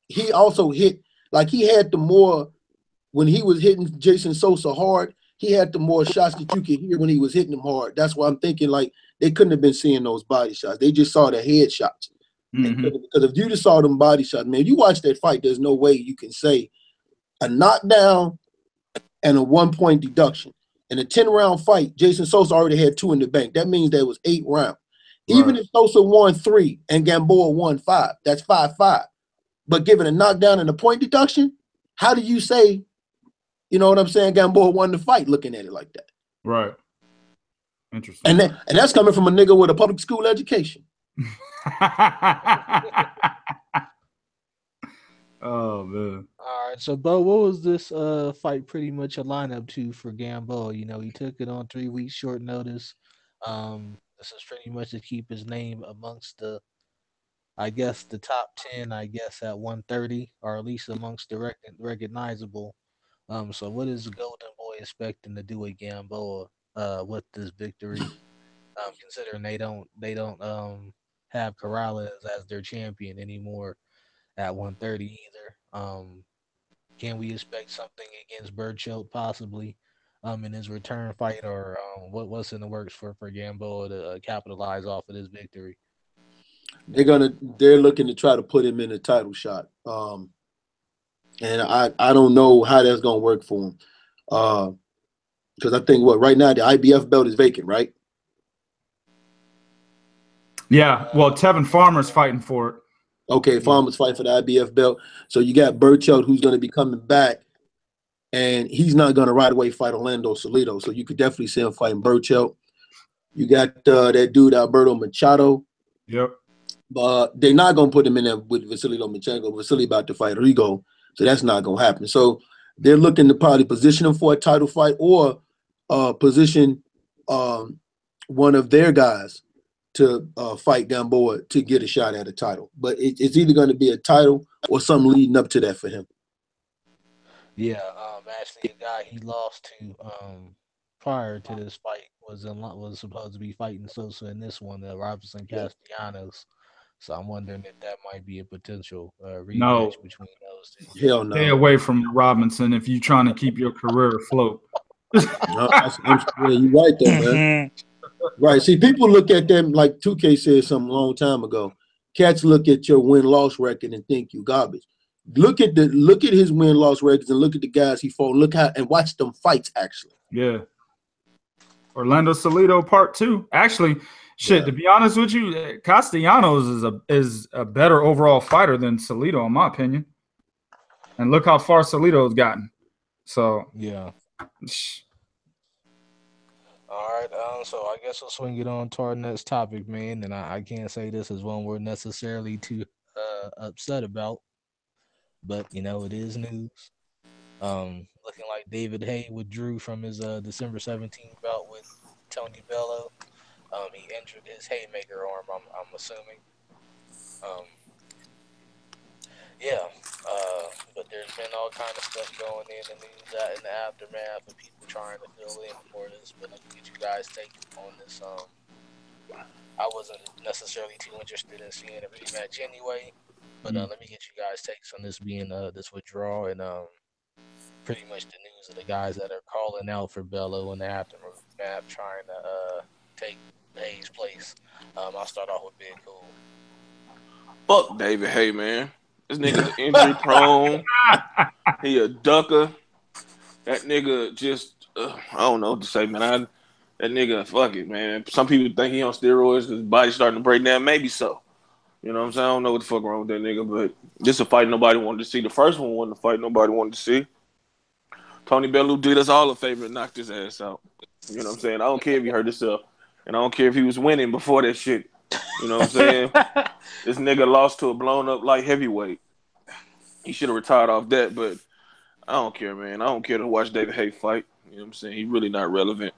he also hit, like he had the more when he was hitting Jason Sosa hard. He had the more shots that you could hear when he was hitting him hard. That's why I'm thinking like they couldn't have been seeing those body shots. They just saw the head shots. Because if you just saw them body shots, man, you watch that fight, there's no way you can say a knockdown and a 1-point deduction. In a 10-round fight, Jason Sosa already had 2 in the bank. That means there was 8 rounds. Even if Sosa won 3 and Gamboa won 5, that's 5-5. But given a knockdown and a point deduction, how do you say, you know what I'm saying, Gamboa won the fight looking at it like that? Right. Interesting. And that's coming from a nigga with a public school education. Oh, man. All right, so Bo, what was this fight pretty much a lineup to for Gamboa? You know, he took it on 3 weeks short notice. This is pretty much to keep his name amongst the, I guess, the top 10, I guess, at 130, or at least amongst the recognizable. So what is Golden Boy expecting to do at Gamboa with this victory? Considering they don't have Corrales as their champion anymore at 130 either. Can we expect something against Burchelt possibly in his return fight, or what's in the works for Gamboa to capitalize off of this victory? They're looking to try to put him in a title shot. And I don't know how that's gonna work for him. Because I think right now the IBF belt is vacant, right? Yeah, well, Tevin Farmer's fighting for it. Okay, Farmer's fighting for the IBF belt. So you got Burchelt, who's going to be coming back, and he's not going to right away fight Orlando Salido. So you could definitely see him fighting Burchelt. You got that dude Alberto Machado. Yep. But they're not going to put him in there with Vasily Lomachenko. Vasily about to fight Rigo, so that's not going to happen. So they're looking to probably position him for a title fight or position one of their guys to fight Gamboa to get a shot at a title. But it's either going to be a title or something leading up to that for him. Yeah, actually, a guy he lost to prior to this fight was supposed to be fighting Sosa in this one, Robinson Castellanos. So I'm wondering if that might be a potential rematch between those two. Hell no. Stay away from Robinson if you're trying to keep your career afloat. Yeah, you're right there, man. Right. See, people look at them like 2K said something a long time ago. Cats look at your win-loss record and think you garbage. Look at his win-loss records and look at the guys he fought. And watch them fights actually. Yeah. Orlando Salido Part 2. Actually, to be honest with you, Castellanos is a better overall fighter than Salido, in my opinion. And look how far Salido's gotten. So yeah. All right, so I guess we'll swing it on to our next topic, man. And I can't say this is one we're necessarily too upset about, but you know it is news. Looking like David Haye withdrew from his December 17th bout with Tony Bellew. He injured his haymaker arm, I'm assuming. But there's been all kind of stuff going in the news in the aftermath of people trying to fill in for this. But let me get you guys' take on this. I wasn't necessarily too interested in seeing a rematch anyway, but let me get you guys' takes on this being this withdrawal and pretty much the news of the guys that are calling out for Bellew in the aftermath, trying to take Haye's place. I'll start off with Big Cool. Fuck David Haye, man. This nigga's injury prone. He a ducker. That nigga just, I don't know what to say, man. That nigga, fuck it, man. Some people think he on steroids because his body's starting to break down. Maybe so. You know what I'm saying? I don't know what the fuck wrong with that nigga, but this is a fight nobody wanted to see. The first one wasn't a fight nobody wanted to see. Tony Bellew did us all a favor and knocked his ass out. You know what I'm saying? I don't care if he hurt himself. And I don't care if he was winning before that shit. You know what I'm saying? This nigga lost to a blown up light heavyweight. He should have retired off that, but I don't care, man. I don't care to watch David Haye fight. You know what I'm saying? He's really not relevant.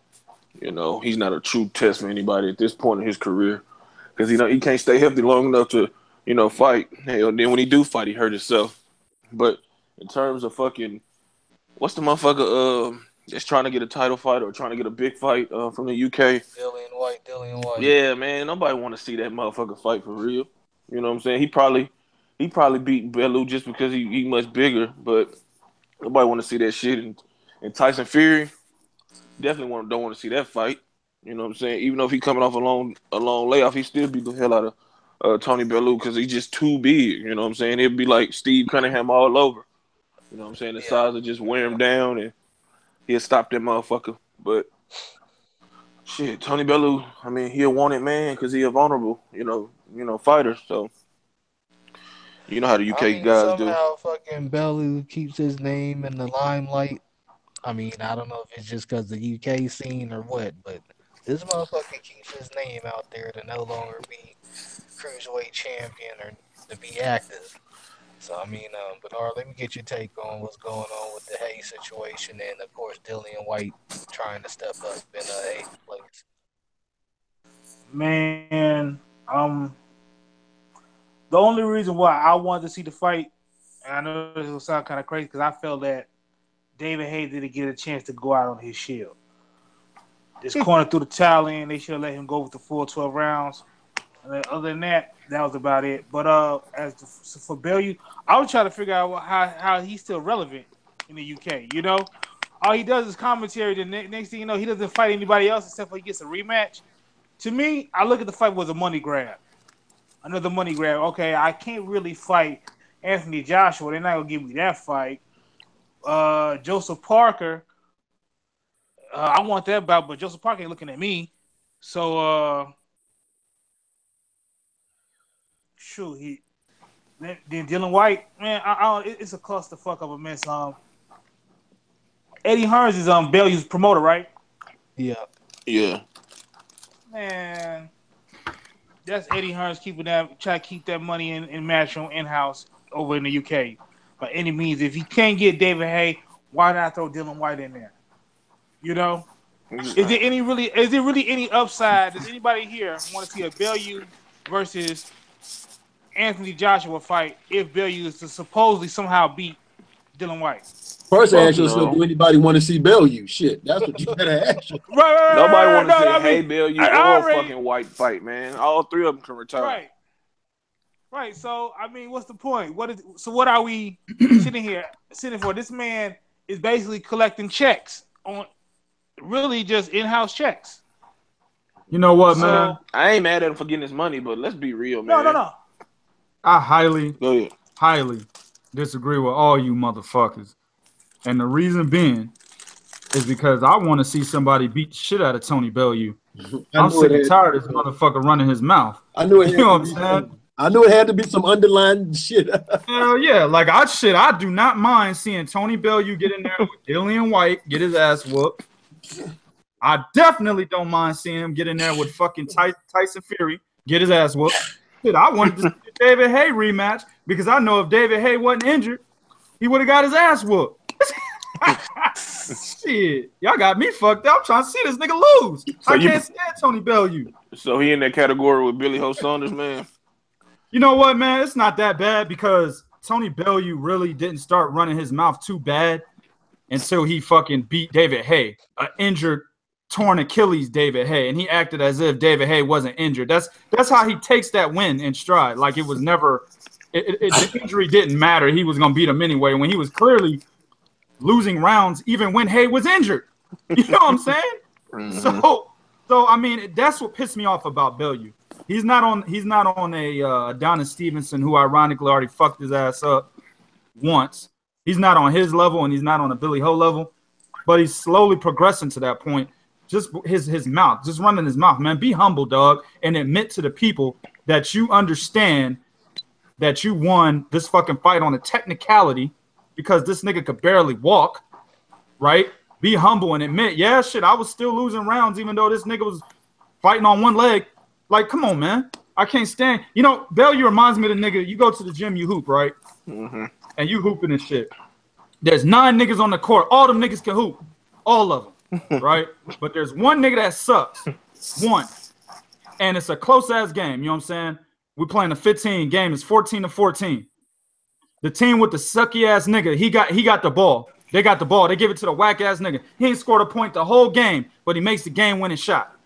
You know, he's not a true test for anybody at this point in his career. Because, you know, he can't stay healthy long enough to, you know, fight. Hell, then when he do fight, he hurt himself. But in terms of fucking, what's the motherfucker that's trying to get a title fight or trying to get a big fight from the UK? Dillian White. Yeah, man. Nobody want to see that motherfucker fight for real. You know what I'm saying? He probably beat Belu just because he much bigger, but nobody want to see that shit. And Tyson Fury definitely don't want to see that fight. You know what I'm saying? Even though if he coming off a long layoff, he still beat the hell out of Tony Bellew because he's just too big. You know what I'm saying? It'd be like Steve Cunningham all over. You know what I'm saying? The size would just wear him down and he'll stop that motherfucker. But Shit, Tony Bellew. I mean, he a wanted man because he a vulnerable, fighter. So you know how the I UK mean, guys do. somehow fucking Belu keeps his name in the limelight. I mean, I don't know if it's just because the UK scene or what, but this motherfucker keeps his name out there to no longer be cruiserweight champion or to be active. So I mean, but let me get your take on what's going on with the Haye situation, and of course Dillian White trying to step up in Haye's place. Man, the only reason why I wanted to see the fight, and I know this will sound kind of crazy, because I felt that David Haye didn't get a chance to go out on his shield. This corner threw the towel in. They should have let him go with the full 12 rounds. And then other than that, that was about it. But for Bellew, I was trying to figure out how he's still relevant in the UK. All he does is commentary. The next thing you know, he doesn't fight anybody else except for he gets a rematch. To me, I look at the fight was a money grab. Another money grab. Okay, I can't really fight Anthony Joshua. They're not gonna give me that fight. Joseph Parker. I want that bout, but Joseph Parker ain't looking at me. So shoot, then Dylan White, man, it's a clusterfuck of a mess. Eddie Hearns is Bellew's promoter, right? Yeah. Yeah. Man, that's Eddie Hearns try to keep that money in Matchroom in-house over in the UK. By any means, if you can't get David Haye, why not throw Dylan White in there? Is there really any upside? Does anybody here want to see a Bellew versus Anthony Joshua fight if Bellew is to supposedly somehow beat Dylan White? First, ask yourself, no. do anybody want to see Bellew? Shit, that's what you gotta ask yourself. Right. Nobody want to see I Haye, mean, Bellew, or fucking White fight, man. All three of them can retire. Right. So I mean, what's the point? What are we sitting for? This man is basically collecting checks on really just in-house checks. You know what, man? I ain't mad at him for getting his money, but let's be real, man. No. I highly Go ahead. disagree with all you motherfuckers. And the reason being is because I want to see somebody beat the shit out of Tony Bellew. I'm sick and tired of this motherfucker running his mouth. I knew it. You know what I'm saying? I knew it had to be some underlying shit. Hell yeah. Like, I do not mind seeing Tony Bellew get in there with Dillian White, get his ass whooped. I definitely don't mind seeing him get in there with fucking Tyson Fury, get his ass whooped. Shit, I wanted to see the David Haye rematch because I know if David Haye wasn't injured, he would have got his ass whooped. Shit, y'all got me fucked up. I'm trying to see this nigga lose. I can't stand Tony Bellew. So he in that category with Billy Ho Saunders, man? You know what, man? It's not that bad because Tony Bellew really didn't start running his mouth too bad until he fucking beat David Haye, an injured, torn Achilles David Haye, and he acted as if David Haye wasn't injured. That's how he takes that win in stride. Like it was never the injury didn't matter. He was gonna beat him anyway when he was clearly losing rounds even when Haye was injured. You know what I'm saying? Mm-hmm. So I mean that's what pissed me off about Bellew. He's not on a Adonis Stevenson who ironically already fucked his ass up once. He's not on his level and he's not on a Billy Ho level, but he's slowly progressing to that point. Just his mouth, just running his mouth, man. Be humble, dog, and admit to the people that you understand that you won this fucking fight on a technicality because this nigga could barely walk, right? Be humble and admit, yeah, shit, I was still losing rounds even though this nigga was fighting on one leg. Like, come on, man. I can't stand. You know, Bellew reminds me of the nigga, you go to the gym, you hoop, right? Mm-hmm. And you hooping and shit. There's 9 niggas on the court. All them niggas can hoop. All of them, right? But there's one nigga that sucks. One. And it's a close-ass game, you know what I'm saying? We're playing a 15 game. It's 14-14. The team with the sucky-ass nigga, he got the ball. They got the ball. They give it to the whack-ass nigga. He ain't scored a point the whole game, but he makes the game-winning shot.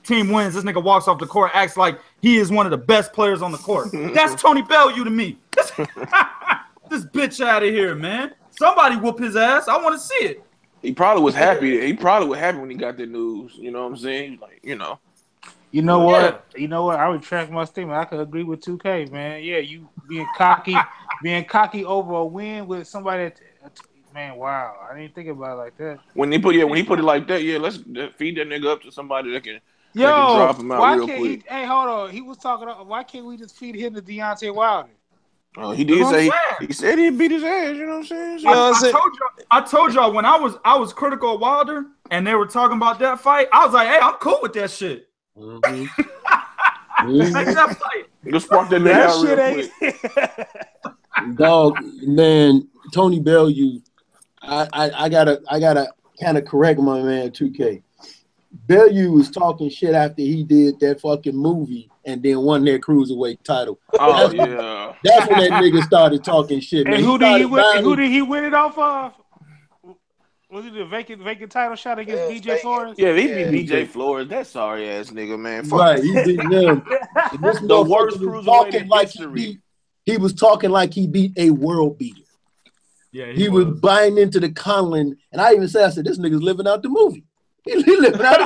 Team wins. This nigga walks off the court, acts like he is one of the best players on the court. That's Tony Bellew to me. This bitch out of here, man. Somebody whoop his ass. I want to see it. He probably was happy. He probably was happy when he got the news. You know what I'm saying? He's like, You know what? Yeah. You know what? I retract my statement. I could agree with 2K, man. Yeah, you being cocky over a win with somebody that Man, wow. I didn't think about it like that. When he put it like that, yeah, let's feed that nigga up to somebody that can Yo, drop him out why real can't quick. he? Hey, hold on. He was talking. Why can't we just feed him to Deontay Wilder? Oh, he That's did what I'm say saying. he said he'd beat his ass. You know what I'm saying? You know what I'm saying? I told y'all when I was critical of Wilder and they were talking about that fight. I was like, hey, I'm cool with that shit. Mm-hmm. Make that fight. Let's spark that nigga That out real shit quick. ain't. Dog, man, Tony Bellew. I gotta kind of correct my man 2K. Bellew was talking shit after he did that fucking movie and then won that cruiserweight title. Oh That's when that nigga started talking shit, man. And He who did he started win? buying Who did he win it off of? Was it the vacant title shot against Yeah, BJ Flores? Yeah, he Yeah. beat BJ Flores. That sorry ass nigga, man. Fuck right. He beat him. And this the worst motherfucker was cruiserweight talking in like history. he was talking like he beat a world beater. Yeah, He was buying into the Conlon, and I said, this nigga's living out the movie. He living out the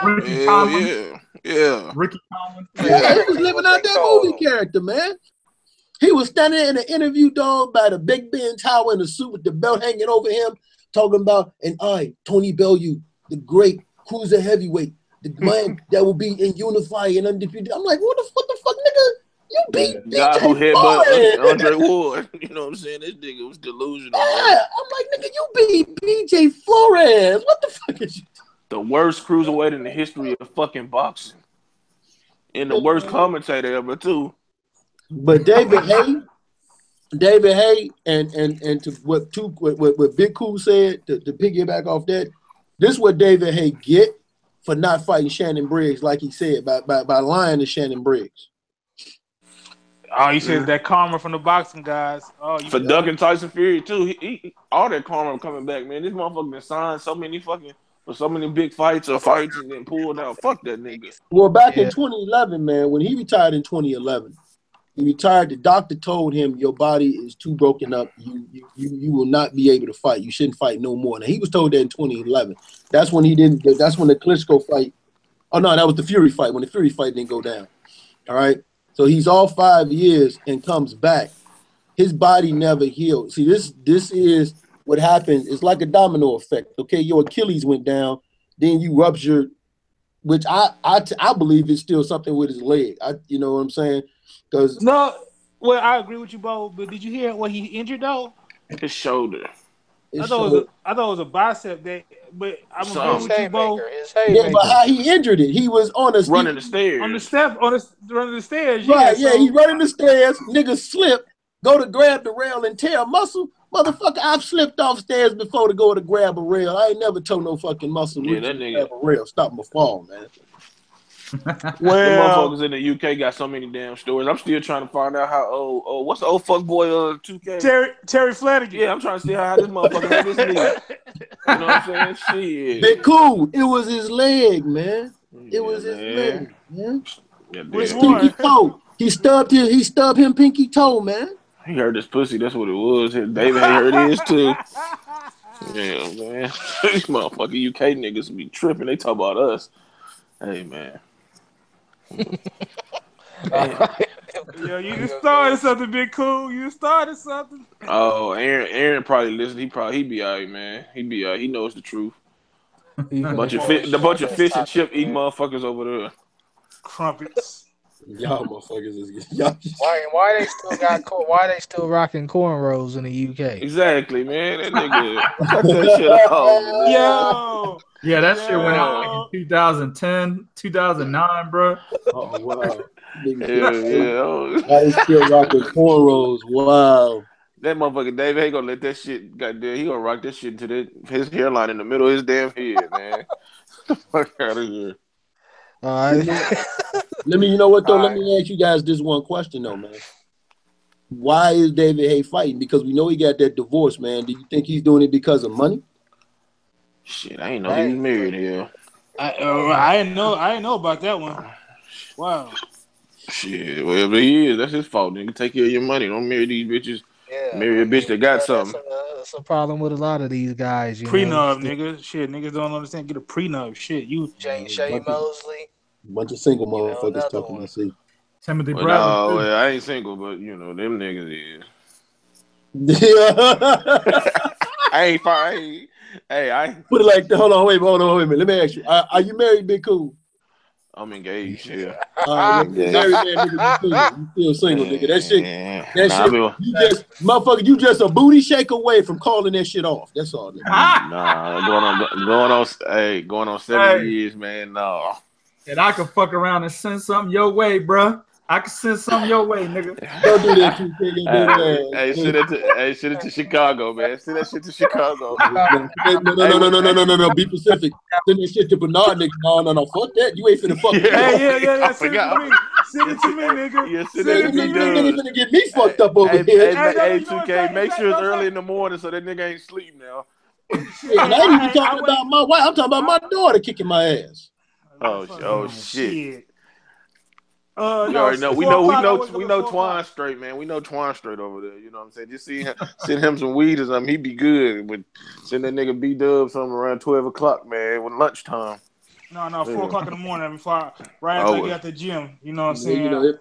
movie. Ricky Conlon. Yeah. Ricky Conlon. Yeah, he was living out that movie character, man. He was standing in an interview, dog, by the Big Ben Tower in a suit with the belt hanging over him, talking about, and I, Tony Bellew, the great cruiser heavyweight, the man that will be in unify and undefeated. I'm like, what the fuck, nigga? You beat The guy who BJ headbutt Andre Ward. You know what I'm saying? This nigga was delusional. Yeah, Man. I'm like, nigga, you beat BJ Flores. What the fuck is you? The worst cruiserweight in the history of fucking boxing. And the worst commentator ever, too. But David Haye, and to what Big Cool said, to piggyback off that, this is what David Haye get for not fighting Shannon Briggs, like he said, by lying to Shannon Briggs. Oh, you said that karma from the boxing guys. Oh, you For ducking Tyson Fury, too. He all that karma coming back, man. This motherfucker been signed so many big fights and then pulled out. Fuck that nigga. Well, back in 2011, man, when he retired in 2011, he retired. The doctor told him, your body is too broken up. You will not be able to fight. You shouldn't fight no more. Now, he was told that in 2011. That's when he didn't. That's when the Klitschko fight. Oh, no, that was the Fury fight, when the Fury fight didn't go down. All right? So he's all 5 years and comes back. His body never healed. See, this is what happened. It's like a domino effect. Okay, your Achilles went down, then you ruptured, which I believe is still something with his leg. You know what I'm saying? Because no, well, I agree with you, Bo. But did you hear what he injured though? His shoulder. I thought it was a bicep. But I'm agreeing with you, Bo. Yeah, but how he injured it? He was on a running the stairs. Running the stairs. Right, yeah. He's running the stairs. Nigga slip, go to grab the rail and tear a muscle. Motherfucker, I've slipped off stairs before to go to grab a rail. I ain't never tore no fucking muscle. Yeah, that nigga. Grab a rail, stop my fall, man. Well, the motherfuckers in the UK got so many damn stories. I'm still trying to find out how old. What's the old fuck boy 2K? Terry Flanagan. Yeah, I'm trying to see how this motherfucker made this league. You know what I'm saying? Shit. Big Cool. It was his leg, man. It was his leg, man. His pinky toe. He stubbed him pinky toe, man. He heard this pussy. That's what it was. David heard his too. Yeah, man. These motherfucking UK niggas be tripping. They talk about us. Hey, man. Yo, you just started something, Big Cool. You started something. Oh, Aaron probably listen. He be all right, man. He be all right. He knows the truth. bunch of fish and chip eating motherfuckers over there. Crumpets. Y'all motherfuckers is y'all. Why they still rocking cornrows in the UK? Exactly, man. That nigga cut that shit off. Yo. Yeah, that shit went out in 2010, 2009, bro. Oh wow. Yeah. I still rocking cornrows. Wow. That motherfucker David ain't gonna let that shit. Goddamn, he gonna rock that shit to his hairline in the middle of his damn head, man. Get the fuck out of here. Let me ask you guys this one question though, man. Why is David Haye fighting? Because we know he got that divorce, man. Do you think he's doing it because of money? Shit, I ain't know he was married here. I didn't know about that one. Wow. Shit, whatever he is, that's his fault. Nigga, take care of your money. Don't marry these bitches. Marry a bitch that got something. That's a problem with a lot of these guys. Prenup, nigga. Shit, niggas don't understand. Get a prenup. Shit, you. Shay Mosley. Bunch of single motherfuckers talking. I see. Timothy Well, Bradley. no, I ain't single, but them niggas is. I ain't far. Hey, I ain't. Put it like that. Hold on, wait a minute. Let me ask you. Are you married, Big Cool? I'm engaged. Yeah. All right, Yeah. married man, nigga, be single. You still single, nigga. That Nah, I shit. mean, You just, motherfucker, you just a booty shake away from calling that shit off. That's all, nigga. nah, going on 7 years, man. No. And I could fuck around and send something your way, bro. I could send something your way, nigga. Don't do that, TK. Hey, send it to Chicago, man. Send that shit to Chicago. No. Be specific. Send that shit to Bernard, nigga. No. Fuck that. You ain't finna fuck me. Yeah. I Send it to forgot. me. Send it to me, nigga. Yeah, send Send that it to to me, me. Nigga dude. finna get me fucked up over here. Hey, You know, 2K, make sure it's early in the morning so that nigga ain't sleep now. Shit, and I ain't even talking about my wife. I'm talking about my daughter kicking my ass. Oh shit. We No, already know. 4 o'clock. We know Twine straight, man. We know Twine straight over there. You know what I'm saying? Just send him some weed or something. He'd be good. But send that nigga B-Dub something around 12 o'clock, man, when lunchtime. No, 4 o'clock in the morning before right after I get out the gym. You know what I'm Yeah, saying? you know, if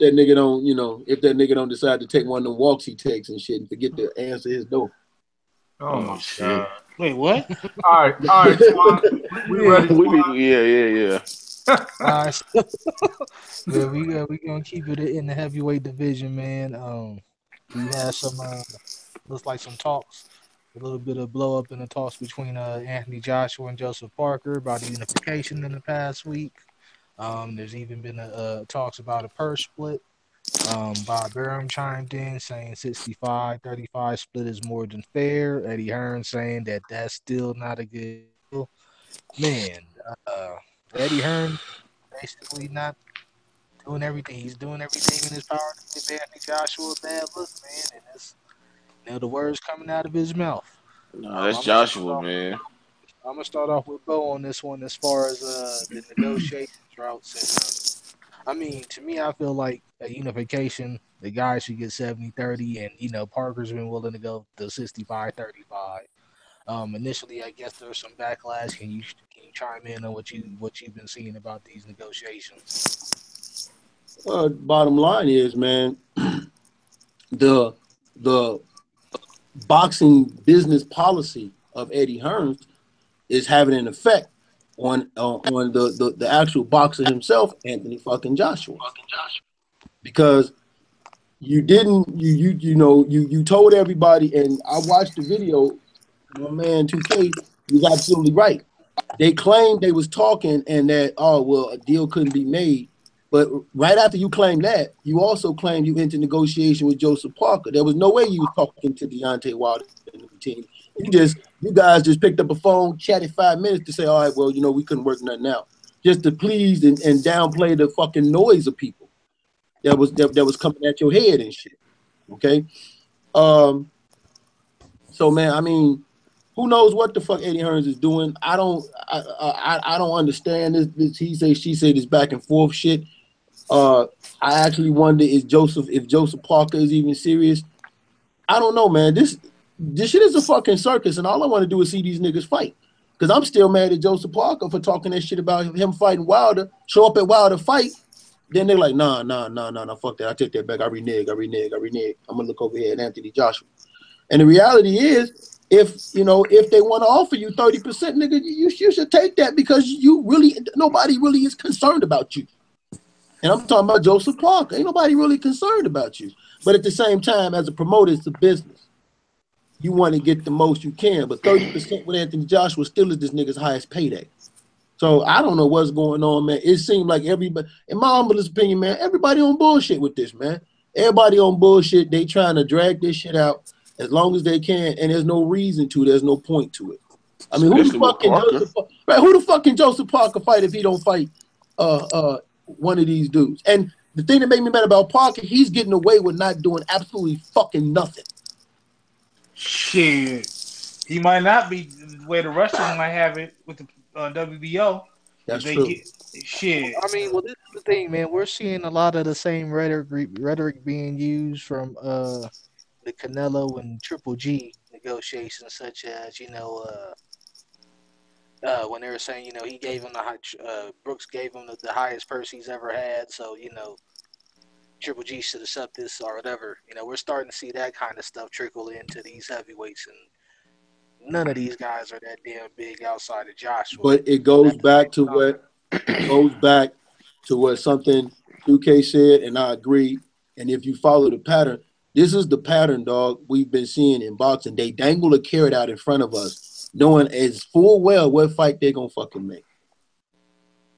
that nigga don't decide to take one of them walks he takes and shit and forget to answer his door. Oh my shit. God. Wait, what? All right, Twan. We ready. Yeah. Man, we gonna keep it in the heavyweight division, man. We had some looks like some talks, a little bit of blow up in the talks between Anthony Joshua and Joseph Parker about unification in the past week. There's even been talks about a purse split. Bob Arum chimed in saying 65-35 split is more than fair. Eddie Hearn saying that that's still not a good deal. Man, uh, Eddie Hearn basically not doing everything. He's doing everything in his power to give Anthony Joshua a bad look, man. And it's the words coming out of his mouth. No, that's Joshua, man. I'm gonna start off with Bo on this one as far as the negotiations routes. I mean, to me, I feel like a unification, the guy should get 70-30, and Parker's been willing to go to 65-35. Initially, I guess there's some backlash. Can you chime in on what you've been seeing about these negotiations? Bottom line is, man, the boxing business policy of Eddie Hearns is having an effect on the actual boxer himself, Anthony fucking Joshua, because you told everybody, and I watched the video. My man 2K was absolutely right. They claimed they was talking and that a deal couldn't be made. But right after you claimed that, you also claimed you entered negotiation with Joseph Parker. There was no way you was talking to Deontay Wilder and the team. You guys just picked up a phone, chatted 5 minutes to say, all right, well, we couldn't work nothing out. Just to please and downplay the fucking noise of people that was coming at your head and shit. Okay. So man, I mean, who knows what the fuck Eddie Hearns is doing? I don't understand this he say she say this back and forth shit. I actually wonder if Joseph Parker is even serious. I don't know, man. This shit is a fucking circus, and all I want to do is see these niggas fight. Because I'm still mad at Joseph Parker for talking that shit about him fighting Wilder. Show up at Wilder fight, then they're like, nah, fuck that. I take that back. I renege. I'm gonna look over here at Anthony Joshua. And the reality is, if they want to offer you 30%, nigga, you should take that because nobody really is concerned about you. And I'm talking about Joseph Parker. Ain't nobody really concerned about you. But at the same time, as a promoter, it's a business. You want to get the most you can. But 30% with Anthony Joshua still is this nigga's highest payday. So I don't know what's going on, man. It seemed like everybody, in my humblest opinion, man, everybody on bullshit with this, man. Everybody on bullshit. They trying to drag this shit out as long as they can, and there's no reason to. There's no point to it. I mean, who the fuck can Joseph Parker fight if he don't fight one of these dudes? And the thing that made me mad about Parker, he's getting away with not doing absolutely fucking nothing. Shit, he might not be the way the Russians might have it with the WBO. That's true. Shit. I mean, well, this is the thing, man. We're seeing a lot of the same rhetoric being used from the Canelo and Triple G negotiations, such as when they were saying he gave him Brooks gave him the highest purse he's ever had, so Triple G should accept this or whatever. You know, we're starting to see that kind of stuff trickle into these heavyweights, and none of these guys are that damn big outside of Joshua. But it But goes at the back to same what something 2K said, and I agree. And if you follow the pattern, this is the pattern, dog, we've been seeing in boxing. They dangle a carrot out in front of us, knowing as full well what fight they're gonna fucking make.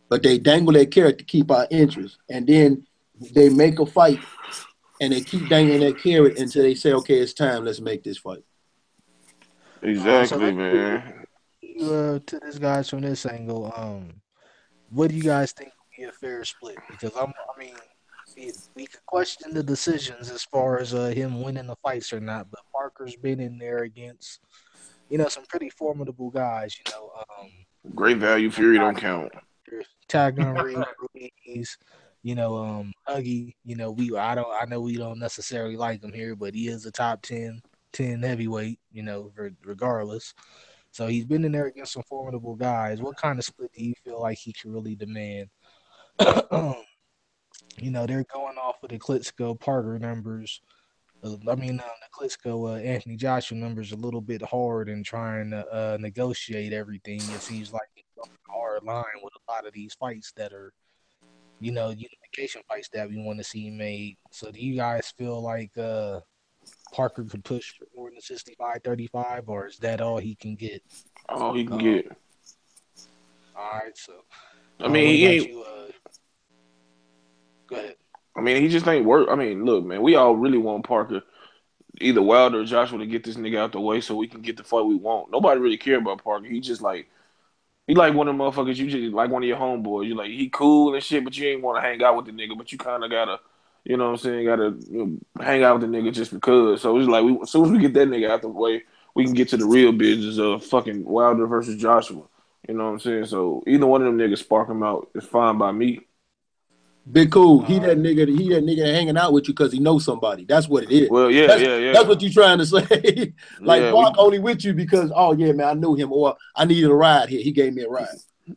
But they dangle that carrot to keep our interest. And then they make a fight and they keep dangling that carrot until they say, okay, it's time, let's make this fight. so Exactly, let's man. to this guys from this angle. What do you guys think would be a fair split? Because I mean, we could question the decisions as far as him winning the fights or not, but Parker's been in there against some pretty formidable guys. Great value. Fury don't count. Taguchi, Ruiz, Huggy. I know we don't necessarily like him here, but he is a top 10 heavyweight. Regardless. So he's been in there against some formidable guys. What kind of split do you feel like he could really demand? They're going off of the Klitschko Parker numbers. The Klitschko Anthony Joshua numbers a little bit hard in trying to negotiate everything. It seems like he's on a hard line with a lot of these fights that are, unification fights that we want to see made. So do you guys feel like Parker could push for more than 65-35, or is that all he can get? All he can get. All right, so I mean, what he about ain't. you? Go ahead. I mean, he just ain't work. I mean, look, man, we all really want Parker, either Wilder or Joshua, to get this nigga out the way so we can get the fight we want. Nobody really care about Parker. He just he like one of them motherfuckers. You just like one of your homeboys. You like he cool and shit, but you ain't want to hang out with the nigga. But you kind of gotta, you know what I'm saying, gotta hang out with the nigga just because. So it's like as soon as we get that nigga out the way, we can get to the real business of fucking Wilder versus Joshua. You know what I'm saying? So either one of them niggas spark him out is fine by me. Big cool. He that nigga hanging out with you because he knows somebody. That's what it is. Well, yeah. That's what you trying to say. Like Yeah, Mark only with you because, oh yeah, man, I knew him, or I needed a ride here. He gave me a ride.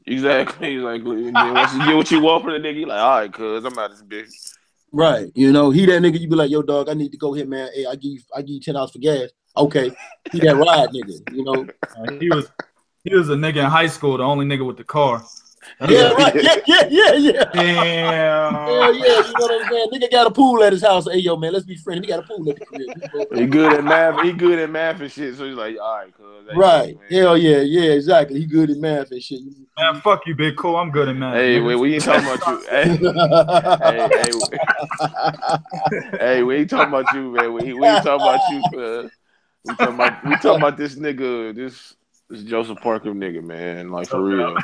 exactly. He's like, and then once you get what you want from the nigga, you like, all right, cuz I'm out of this bitch. Right. He that nigga, you be like, yo, dog, I need to go here, man. Hey, I give you $10 for gas. Okay. He that ride nigga, He was a nigga in high school, the only nigga with the car. Yeah, right. Yeah. Damn. Hell yeah, you know what I'm saying? Nigga got a pool at his house. Hey, yo, man, let's be friends. He got a pool at the crib. He good at math. He good at math and shit. So he's like, all right, cuz. Right. Hell yeah, exactly. He good at math and shit. Man, fuck you, big cool. I'm good at math. Hey, we ain't talking about you. Hey, we ain't talking about you, man. We ain't talking about you, cuz. We talking about this nigga, this Joseph Parker nigga, man. Like for real.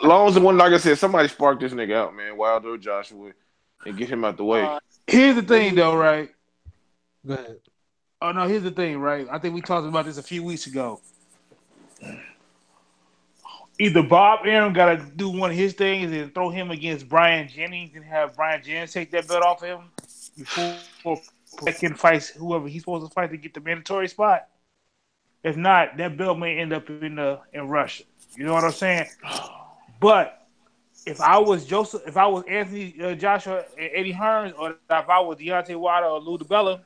Long as the one, like I said, somebody spark this nigga out, man. Wilder or Joshua, and get him out the way. Here's the thing, though, right? Go ahead. Oh no, here's the thing, right? I think we talked about this a few weeks ago. Either Bob Arum got to do one of his things and throw him against Brian Jennings and have Brian Jennings take that belt off of him before can fight whoever he's supposed to fight to get the mandatory spot. If not, that belt may end up in Russia. You know what I'm saying? But if I was Anthony Joshua and Eddie Hearns, or if I was Deontay Wilder or Lou DiBella,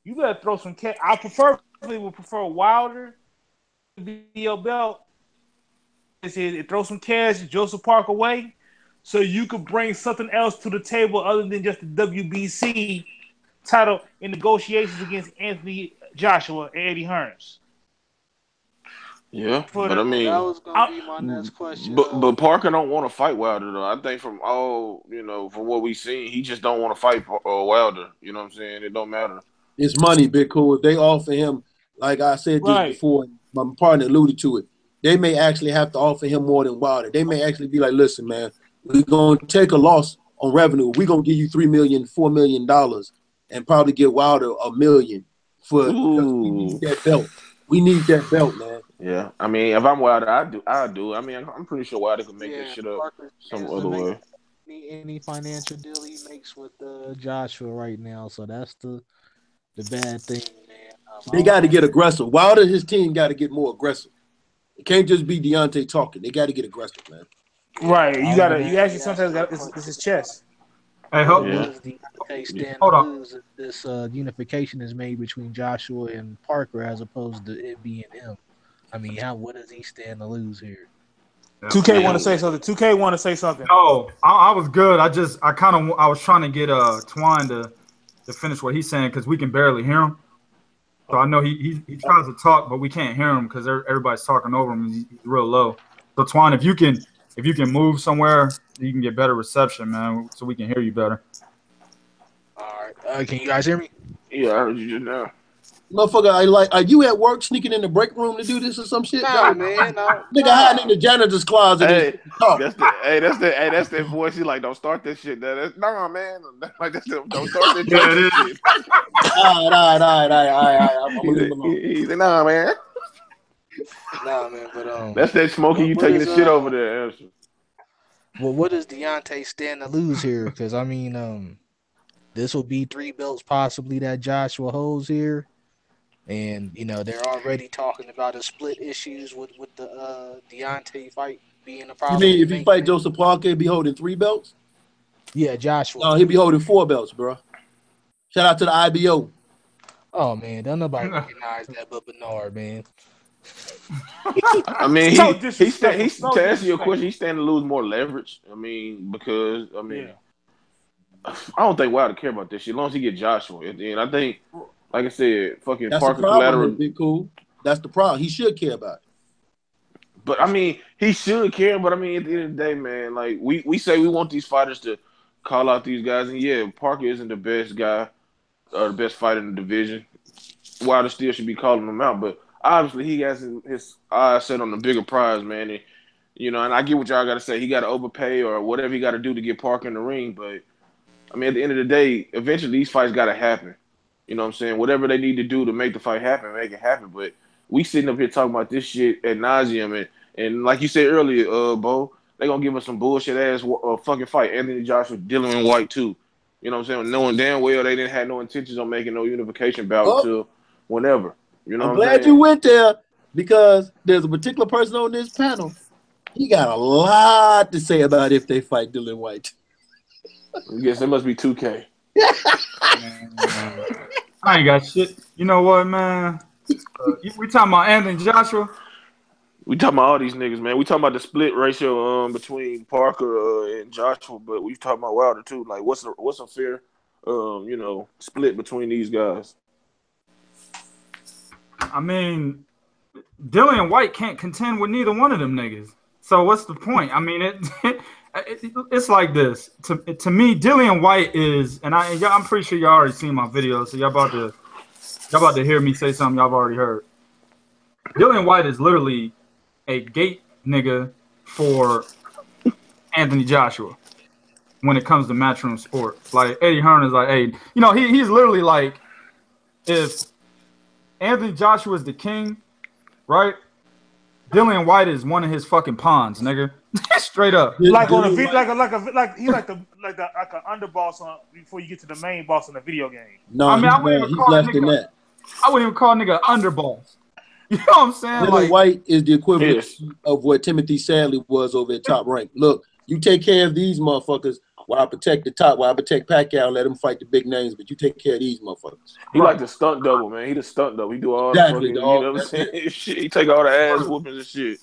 you better throw some cash. I would prefer Wilder to be your belt. Throw some cash Joseph Parker away, so you could bring something else to the table other than just the WBC title in negotiations against Anthony Joshua and Eddie Hearns. Yeah, but I mean, that was gonna be my next question. But Parker don't want to fight Wilder though. I think from all from what we seen, he just don't want to fight Wilder. You know what I'm saying? It don't matter. It's money, big cool. If they offer him, like I said just before, my partner alluded to it, they may actually have to offer him more than Wilder. They may actually be like, listen, man, we're going to take a loss on revenue. We're going to give you $3 million, $4 million, and probably get Wilder $1 million for we need that belt. We need that belt, man. Yeah, I mean, if I'm Wilder, I do. I mean, I'm pretty sure Wilder could make that shit up some other way. Any financial deal he makes with Joshua right now, so that's the bad thing, man. They got to get aggressive. Wilder and his team got to get more aggressive. It can't just be Deontay talking. They got to get aggressive, man. Right. You actually sometimes got it's his chest. Hey, What Yeah. does Deontay stand hold to on. lose if this unification is made between Joshua and Parker as opposed to it being him? I mean, what does he stand to lose here? 2K want to Man, say something. 2K want to say something. No, I was good. I was trying to get Twine to finish what he's saying because we can barely hear him. So I know he tries to talk, but we can't hear him because everybody's talking over him. He's real low. So Twine, if you can move somewhere, you can get better reception, man, so we can hear you better. All right, can you guys hear me? yeah, I heard you just now. Motherfucker, are you at work sneaking in the break room to do this or some shit? Nah, Dog? man, no, Nigga hiding in the janitor's closet Hey, and talk. that's that voice. He like, don't start that shit. Nah, man. Like don't start that Yeah, it Tyson is. shit. All right. I'm gonna leave him alone. He said, nah, man. nah, man. But That's that smoking. You what taking is the shit over there. Answer. well, what does Deontay stand to lose here? Because I mean, this will be 3 belts possibly that Joshua holds here, and they're already talking about a split issues with the Deontay fight being a You mean possible if he main fight event. Joseph Parker, he'll be holding 3 belts? Yeah, Joshua. No, he'll be holding 4 belts, bro. Shout out to the IBO. Oh man, don't nobody recognize that but Bernard, man. I mean, So he's disrespectful. So to answer your disrespectful. question, he's standing to lose more leverage. I mean, because Yeah. I don't think Wilder care about this shit. As long as he get Joshua, and I think, like I said, fucking That's the Parker problem collateral. with Big Cool. That's the problem. He should care about it. But I mean, he should care. But I mean, at the end of the day, man, like we say we want these fighters to call out these guys, and yeah, Parker isn't the best guy or the best fighter in the division. Wilder still should be calling him out, but obviously he has his eyes set on the bigger prize, man. And and I get what y'all got to say. He got to overpay or whatever he got to do to get Parker in the ring. But I mean, at the end of the day, eventually these fights got to happen. You know what I'm saying? Whatever they need to do to make the fight happen, make it happen. But we sitting up here talking about this shit ad nauseum, and like you said earlier, Bo, they gonna give us some bullshit ass fucking fight. Anthony Joshua, Dillian White too. You know what I'm saying? Knowing damn well they didn't have no intentions on making no unification bout Oh, until whenever. You know I'm what I'm glad you saying? went there because there's a particular person on this panel. He got a lot to say about if they fight Dillian White. I guess it must be 2K. I ain't got shit. You know what, man? We talking about Anthony Joshua. We talking about all these niggas, man. We talking about the split ratio between Parker and Joshua, but we talking about Wilder too. Like, what's a fair split between these guys? I mean, Dillian White can't contend with neither one of them niggas. So what's the point? I mean, it's like this. To me, Dillian White is, and I'm pretty sure y'all already seen my video, so y'all about to hear me say something y'all already heard. Dillian White is literally a gate nigga for Anthony Joshua when it comes to matchroom sports. Like Eddie Hearn is like, hey, he's literally like, if Anthony Joshua is the king, right? Dillian White is one of his fucking pawns, nigga. Straight up. Like on a video, like he's like an underboss on before you get to the main boss in the video game. No, I mean, I wouldn't even he's call less a than nigga. that. I wouldn't even call a nigga underboss. You know what I'm saying? Dillian Like, White is the equivalent Yes. of what Timothy Sadley was over at Top Rank. Look, you take care of these motherfuckers while I protect the top, while I protect Pacquiao and let him fight the big names, but you take care of these motherfuckers. He like the stunt double, man. He the stunt double. He do all Exactly, the fucking, dog. what I'm That's saying? Shit. He take all the ass whoopings and shit.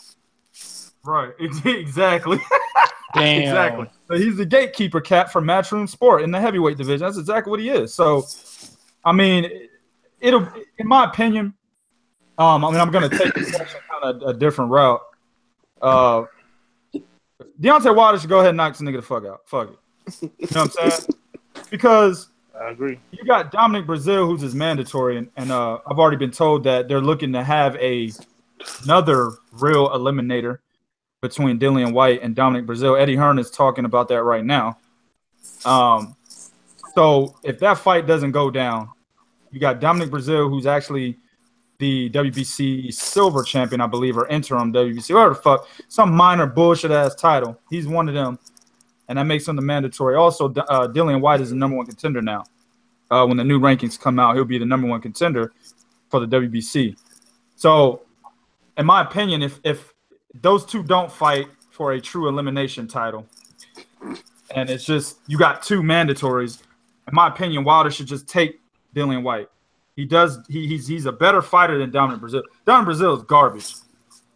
right, exactly. Damn. Exactly. So he's the gatekeeper cat for matchroom sport in the heavyweight division. That's exactly what he is. So, I mean, it'll, in my opinion, I'm going to take the question kind of a different route. Deontay Wilder should go ahead and knock this nigga the fuck out. Fuck it. You know what I'm saying? Because I agree. you got Dominic Brazil, who's his mandatory, and I've already been told that they're looking to have another real eliminator between Dillian White and Dominic Brazil. Eddie Hearn is talking about that right now. So if that fight doesn't go down, you got Dominic Brazil, who's actually the WBC silver champion, I believe, or interim WBC, whatever the fuck, some minor bullshit ass title. He's one of them, and that makes him the mandatory. Also, Dillian White is the number one contender now. When the new rankings come out, he'll be the number one contender for the WBC. So, in my opinion, if those two don't fight for a true elimination title, And it's just you got two mandatories. In my opinion, Wilder should just take Dillian White. He's a better fighter than Dominic Brazil. Dominic Brazil is garbage.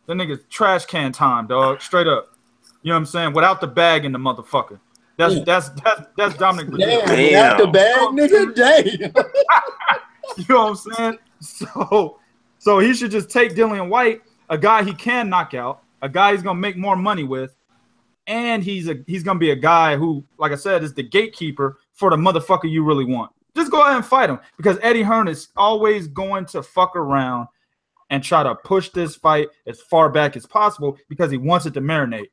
That nigga's trash can time, dog. Straight up. You know what I'm saying? Without the bag in the motherfucker. That's Dominic Brazil. Damn, without the bag, nigga. Damn. You know what I'm saying? So he should just take Dillian White, a guy he can knock out, a guy he's gonna make more money with, and he's gonna be a guy who, like I said, is the gatekeeper for the motherfucker you really want. Just go ahead and fight him, because Eddie Hearn is always going to fuck around and try to push this fight as far back as possible because he wants it to marinate.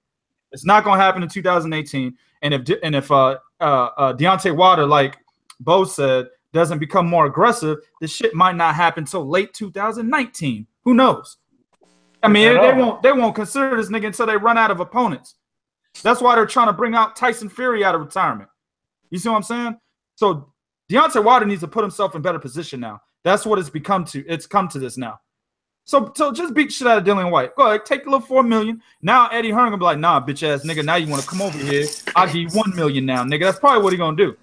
It's not gonna happen in 2018. And if Deontay Wilder, like Bo said, doesn't become more aggressive, this shit might not happen until late 2019. Who knows? I mean, they won't consider this nigga until they run out of opponents. That's why they're trying to bring out Tyson Fury out of retirement. You see what I'm saying? So Deontay Wilder needs to put himself in better position now. That's what it's become to. It's come to this now. So just beat shit out of Dillian White. Go ahead, take the little $4 million. Now Eddie Hearn gonna be like, nah, bitch ass nigga. Now you want to come over here? I'll give you $1 million now, nigga. That's probably what he gonna do.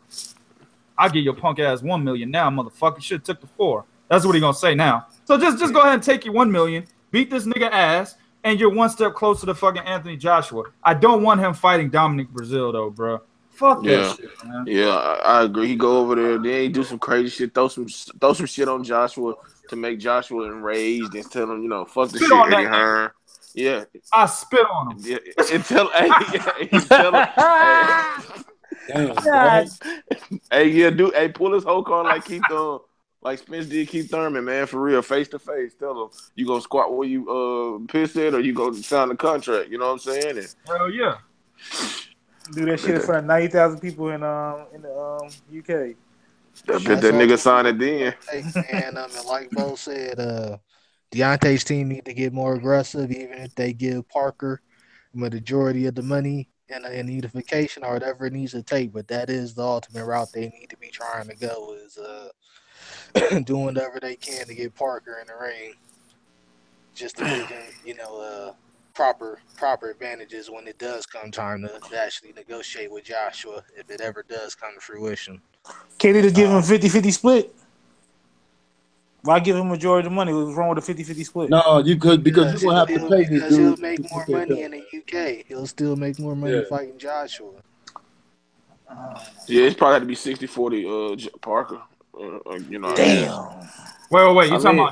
I'll give your punk ass $1 million now, motherfucker. Should have took the 4. That's what he gonna say now. So just go ahead and take your $1 million, beat this nigga ass, and you're one step closer to fucking Anthony Joshua. I don't want him fighting Dominic Brazil though, bro. Fuck that shit, man. Yeah, I agree. He go over there, then he do some crazy shit, throw some shit on Joshua to make Joshua enraged and tell him, you know, fuck the shit, Eddie Hearn. Yeah, I spit on him. Yeah, and tell him, pull his whole card like like Spence did Keith Thurman, man, for real, face to face. Tell him you gonna squat where you pissed at, or you gonna sign the contract. You know what I'm saying? Hell yeah. Do that shit in front of 90,000 people in the UK. I bet that nigga signed it then. And like Bo said, Deontay's team need to get more aggressive, even if they give Parker the majority of the money and unification or whatever it needs to take. But that is the ultimate route they need to be trying to go, is doing whatever they can to get Parker in the ring, just to give him, proper advantages when it does come time to actually negotiate with Joshua, if it ever does come to fruition. Can't they just give him a 50-50 split? Why give him majority of the money? What's wrong with a 50-50 split? No, you could, because you're going to have to pay this dude. He'll make more money in the UK. He'll still make more money fighting Joshua. Yeah, it's probably had to be 60-40 Parker. Damn. Wait. You talking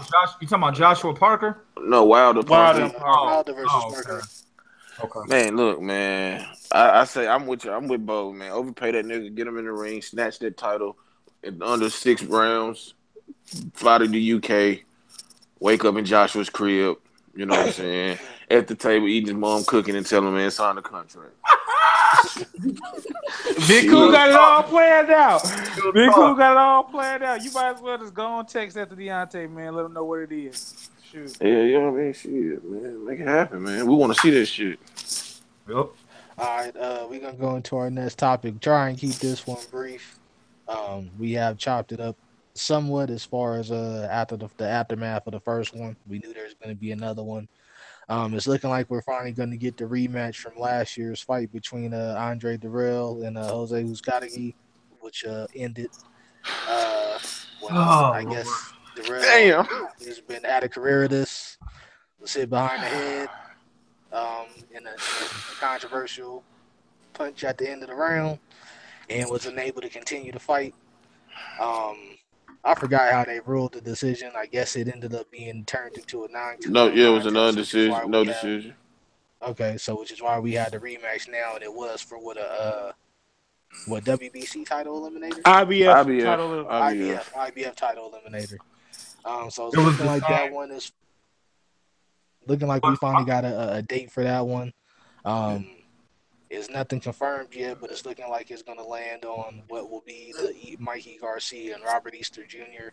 about Joshua Parker? No, Wilder Parker. Wilder versus Parker. Okay. Man, look, man. I say I'm with you. I'm with Bo, man. Overpay that nigga, get him in the ring, snatch that title in under 6 rounds, fly to the UK, wake up in Joshua's crib, you know what I'm saying? At the table, eating his mom cooking and telling him, man, sign the contract. Big Cool got it all planned out. Big Cool got it all planned out. You might as well just go on text after Deontay, man. Let him know what it is. Shoot. Yeah, I mean, shit, man. Make it happen, man. We want to see this shit. Yep. All right, we're going to go into our next topic. Try and keep this one brief. We have chopped it up somewhat as far as after the aftermath of the first one. We knew there's going to be another one. It's looking like we're finally going to get the rematch from last year's fight between Andre Dirrell and Jose Uzcategui, which ended when I guess Dirrell has been out of career this, was hit behind the head in a controversial punch at the end of the round and was unable to continue to fight. I forgot how they ruled the decision. I guess it ended up being turned into a 9-2. No, yeah, it was a non-decision. No decision. Okay, so which is why we had the rematch now, and it was for what WBC title eliminator? IBF title eliminator. So it's looking like that one is looking like we finally got a date for that one. It's nothing confirmed yet, but it's looking like it's going to land on what will be the Mikey Garcia and Robert Easter Jr.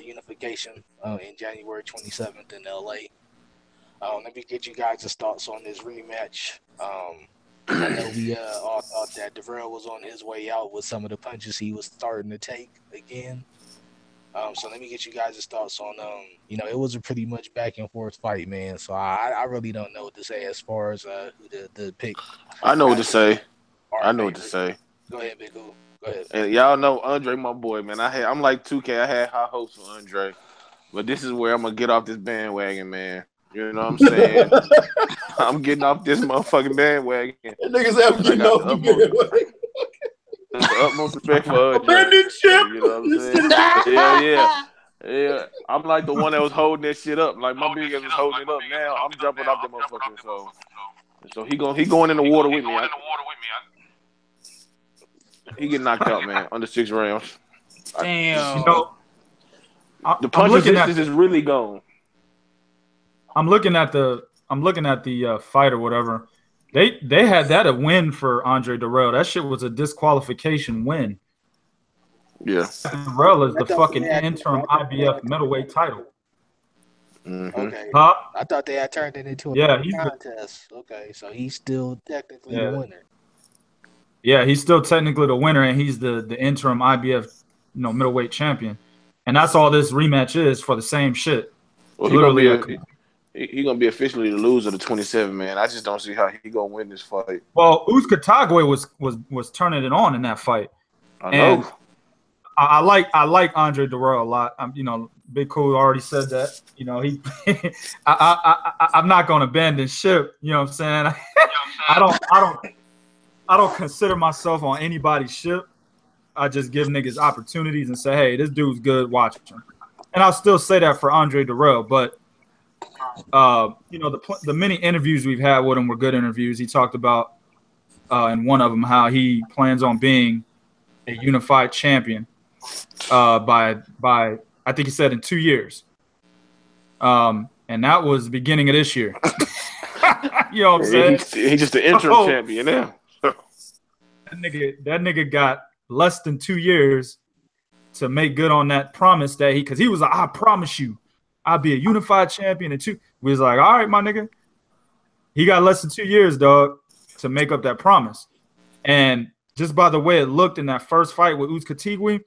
Unification in January 27th in LA. Let me get you guys' thoughts on this rematch. I know we all thought that Dirrell was on his way out with some of the punches he was starting to take again. So let me get you guys' thoughts on, it was a pretty much back and forth fight, man. So I really don't know what to say as far as who the pick. I know what to say. I know what to say. Go ahead, Big O. Go ahead. And y'all know Andre, my boy, man. I'm like 2K. I had high hopes for Andre, but this is where I'm gonna get off this bandwagon, man. You know what I'm saying? I'm getting off this motherfucking bandwagon. Niggas have getting off the bandwagon. The utmost respect for Andre. Abandoned ship. You know what I'm saying? Yeah. I'm like the one that was holding that shit up. Like my big ass is holding it up now. I'm jumping off the motherfucker. So he going in the water with me. He get knocked out, man, under 6 rounds. Damn. The punch resistance is really gone. I'm looking at the fight or whatever. They had that a win for Andre Dirrell. That shit was a disqualification win. Yeah. Dirrell is the fucking interim IBF middleweight title. Mm-hmm. Okay. Huh? I thought they had turned it into a contest. Okay, so he's still technically the winner. Yeah, he's still technically the winner, and he's the interim IBF, middleweight champion. And that's all this rematch is for the same shit. Well, he gonna be officially the loser of the 27, man. I just don't see how he gonna win this fight. Well, Uzcategui was turning it on in that fight. I know. And I like Andre Dirrell a lot. Big Cool already said that. I'm not gonna abandon ship. You know what I'm saying? I don't consider myself on anybody's ship. I just give niggas opportunities and say, hey, this dude's good, watch him. And I'll still say that for Andre Dirrell. But, the many interviews we've had with him were good interviews. He talked about in one of them how he plans on being a unified champion by I think he said in 2 years. And that was the beginning of this year. You know what I'm saying? He's just the interim champion now. That nigga got less than 2 years to make good on that promise that because he was like, I promise you, I'll be a unified champion in 2. We was like, all right, my nigga. He got less than 2 years, dog, to make up that promise. And just by the way it looked in that first fight with Uzcategui,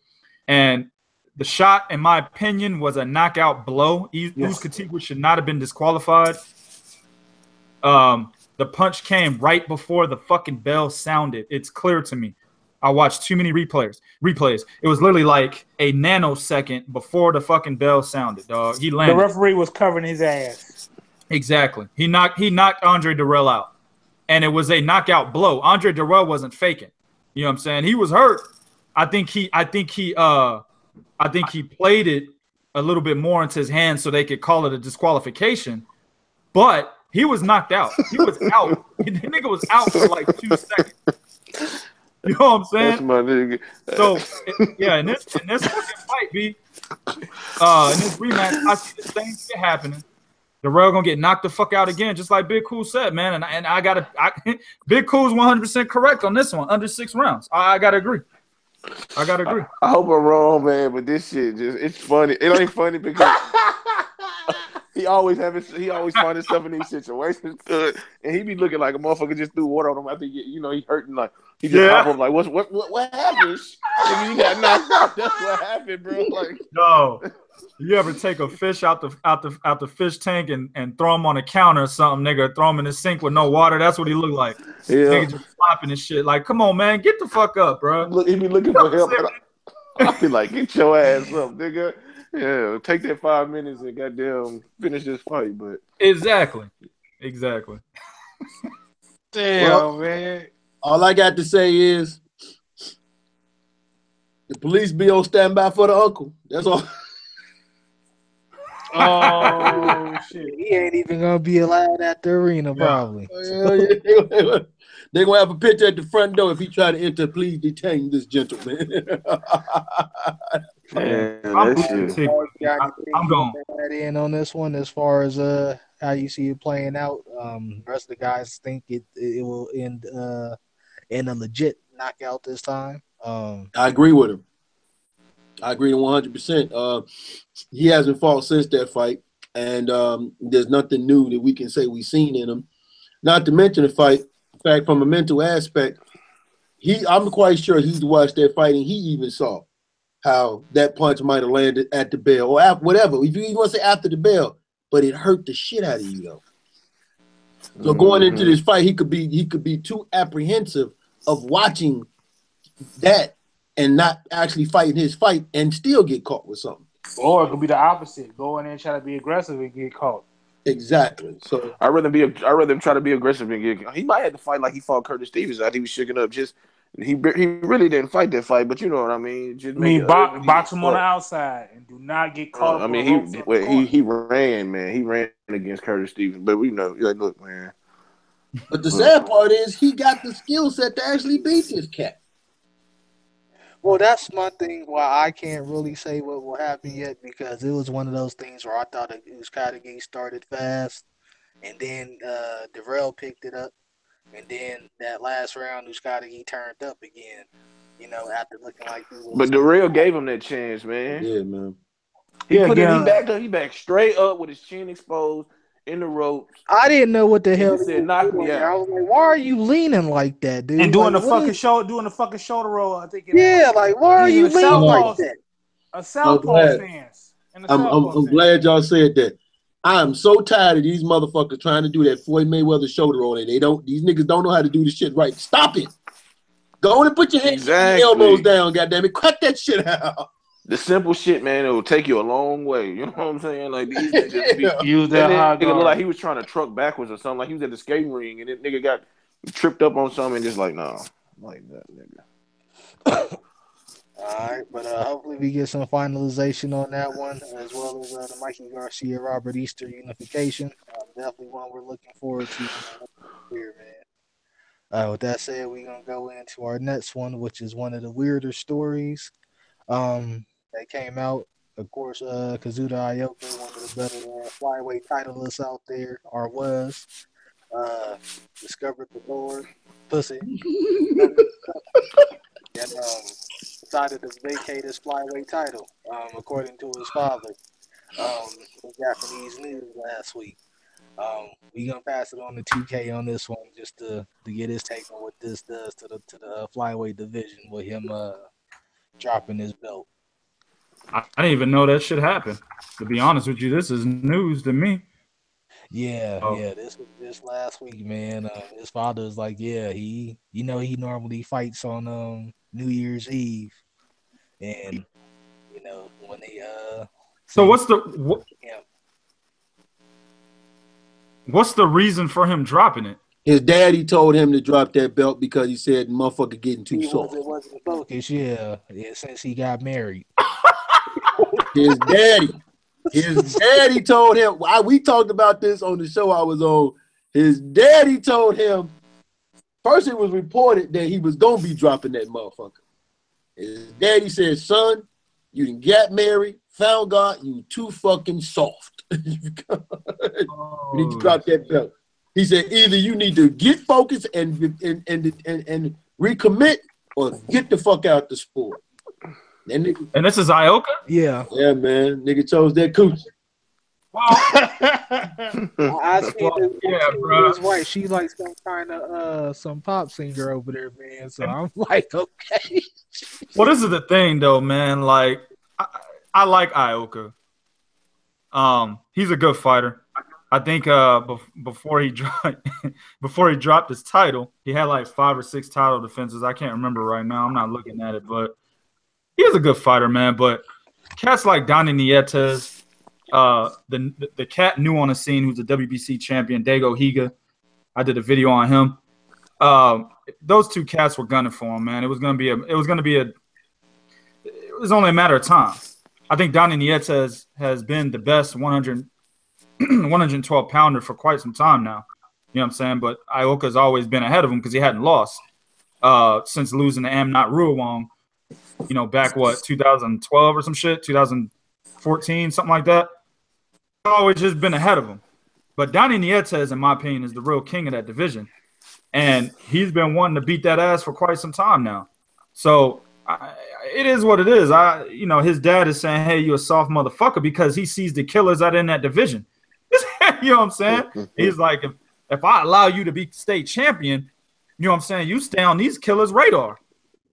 and the shot, in my opinion, was a knockout blow. Uzcategui should not have been disqualified. The punch came right before the fucking bell sounded. It's clear to me. I watched too many replays. It was literally like a nanosecond before the fucking bell sounded, dog. He landed. The referee was covering his ass. Exactly. He knocked Andre Dirrell out. And it was a knockout blow. Andre Dirrell wasn't faking. You know what I'm saying? He was hurt. I think he played it a little bit more into his hands so they could call it a disqualification. But he was knocked out. He was out. The nigga was out for like 2 seconds. You know what I'm saying? That's my nigga. So in this fucking fight, B, in this rematch, I see the same shit happening. Dirrell gonna get knocked the fuck out again, just like Big Cool said, man. And Big Cool's 100% correct on this one, under 6 rounds. I gotta agree. I hope I'm wrong, man, but this shit it's funny. It ain't funny because he always find himself in these situations good, and he be looking like a motherfucker just threw water on him. I think he hurting, like he just pop up like what happened? He got knocked out. That's what happened, bro. Like no. You ever take a fish out the fish tank and throw him on a counter or something, nigga? Throw him in the sink with no water. That's what he looked like. Yeah. Nigga just flopping and shit. Like, come on, man, get the fuck up, bro. Look, he be looking for help. I be like, get your ass up, nigga. Yeah, take that 5 minutes and goddamn finish this fight. But exactly. Damn, man. All I got to say is the police be on standby for the uncle. That's all. Oh shit! He ain't even gonna be allowed at the arena, probably. They're gonna have a picture at the front door if he try to enter. Please detain this gentleman. I'm going in on this one as far as how you see it playing out. The rest of the guys think it will end in a legit knockout this time. I agree with him. I agree 100%. He hasn't fought since that fight, and there's nothing new that we can say we've seen in him. Not to mention the fight. In fact, from a mental aspect, I'm quite sure he's watched that fight and he even saw how that punch might have landed at the bell or after, whatever. If you want to say after the bell, but it hurt the shit out of you though. So going into this fight, he could be too apprehensive of watching that and not actually fighting his fight and still get caught with something. Or it could be the opposite. Go in there and try to be aggressive and get caught. Exactly. So I'd rather him try to be aggressive and get. He might have to fight like he fought Curtis Stevens out. He was shaking up. Just he really didn't fight that fight, but you know what I mean. Just box him on the outside and do not get caught up. I mean, he ran, man. He ran against Curtis Stevens, but we know, like, look, man. But the sad part is he got the skill set to actually beat this cat. Well, that's my thing. Why I can't really say what will happen yet, because it was one of those things where I thought Uzcategui started fast, and then Dirrell picked it up, and then that last round Uzcategui turned up again. You know, after looking like he was. But Dirrell gave him that chance, man. Yeah, man. He backed up. He backed straight up with his chin exposed in the ropes. I didn't know what the hell he said. Knock me out. I was like, why are you leaning like that, dude? And doing like, the fucking shoulder roll. I think. Like why are you leaning like that? A southpaw stance. I'm glad y'all said that. I am so tired of these motherfuckers trying to do that Floyd Mayweather shoulder roll, and these niggas don't know how to do this shit right. Stop it. Go on and put your hands and your elbows down, goddammit. Cut that shit out. The simple shit, man, it will take you a long way. You know what I'm saying? Like these niggas use that high guard. Look like he was trying to truck backwards or something. Like he was at the skating ring and this nigga got tripped up on something and just like, nah, like that nigga. All right, but hopefully we get some finalization on that one, as well as the Mikey Garcia Robert Easter unification. Definitely one we're looking forward to here, man. With that said, we're gonna go into our next one, which is one of the weirder stories. That came out, of course. Kazuto Ioka, one of the better flyweight titleists out there, or was, discovered the Lord pussy, and decided to vacate his flyweight title, according to his father. In Japanese news last week. We gonna pass it on to TK on this one, just to get his take on what this does to the flyweight division with him dropping his belt. I didn't even know that shit happened. To be honest with you, this is news to me. Yeah, this was just last week, man. His father was like, yeah, he normally fights on New Year's Eve, and when they So what's the reason for him dropping it? His daddy told him to drop that belt because he said motherfucker getting too soft. It wasn't focused, yeah, since he got married. His daddy told him. We talked about this on the show I was on. His daddy told him. First, it was reported that he was gonna be dropping that motherfucker. His daddy said, "Son, you didn't get married, found God, you too fucking soft. You need to drop that belt." He said, "Either you need to get focused and recommit, or get the fuck out the sport." And this is Ioka? Yeah. Yeah, man. Nigga chose that coochie. Wow. I see his wife. She like some kind of some pop singer over there, man. So I'm like, okay. Well, this is the thing, though, man. Like, I like Ioka. He's a good fighter. I think before he dropped his title, he had like 5 or 6 title defenses. I can't remember right now. I'm not looking at it, but he was a good fighter, man. But cats like Donnie Nietes, the cat new on the scene who's a WBC champion, Dago Higa. I did a video on him. Those two cats were gunning for him, man. It was only a matter of time. I think Donnie Nietes has been the best 112 pounder for quite some time now. You know what I'm saying? But Ioka's always been ahead of him because he hadn't lost since losing to Amnat Ruawong, back 2012 or some shit, 2014, something like that. Always just been ahead of him. But Donnie Nietes, in my opinion, is the real king of that division. And he's been wanting to beat that ass for quite some time now. So it is what it is. His dad is saying, hey, you a soft motherfucker, because he sees the killers out in that division. You know what I'm saying? He's like, if I allow you to be state champion, you know what I'm saying, you stay on these killers' radar.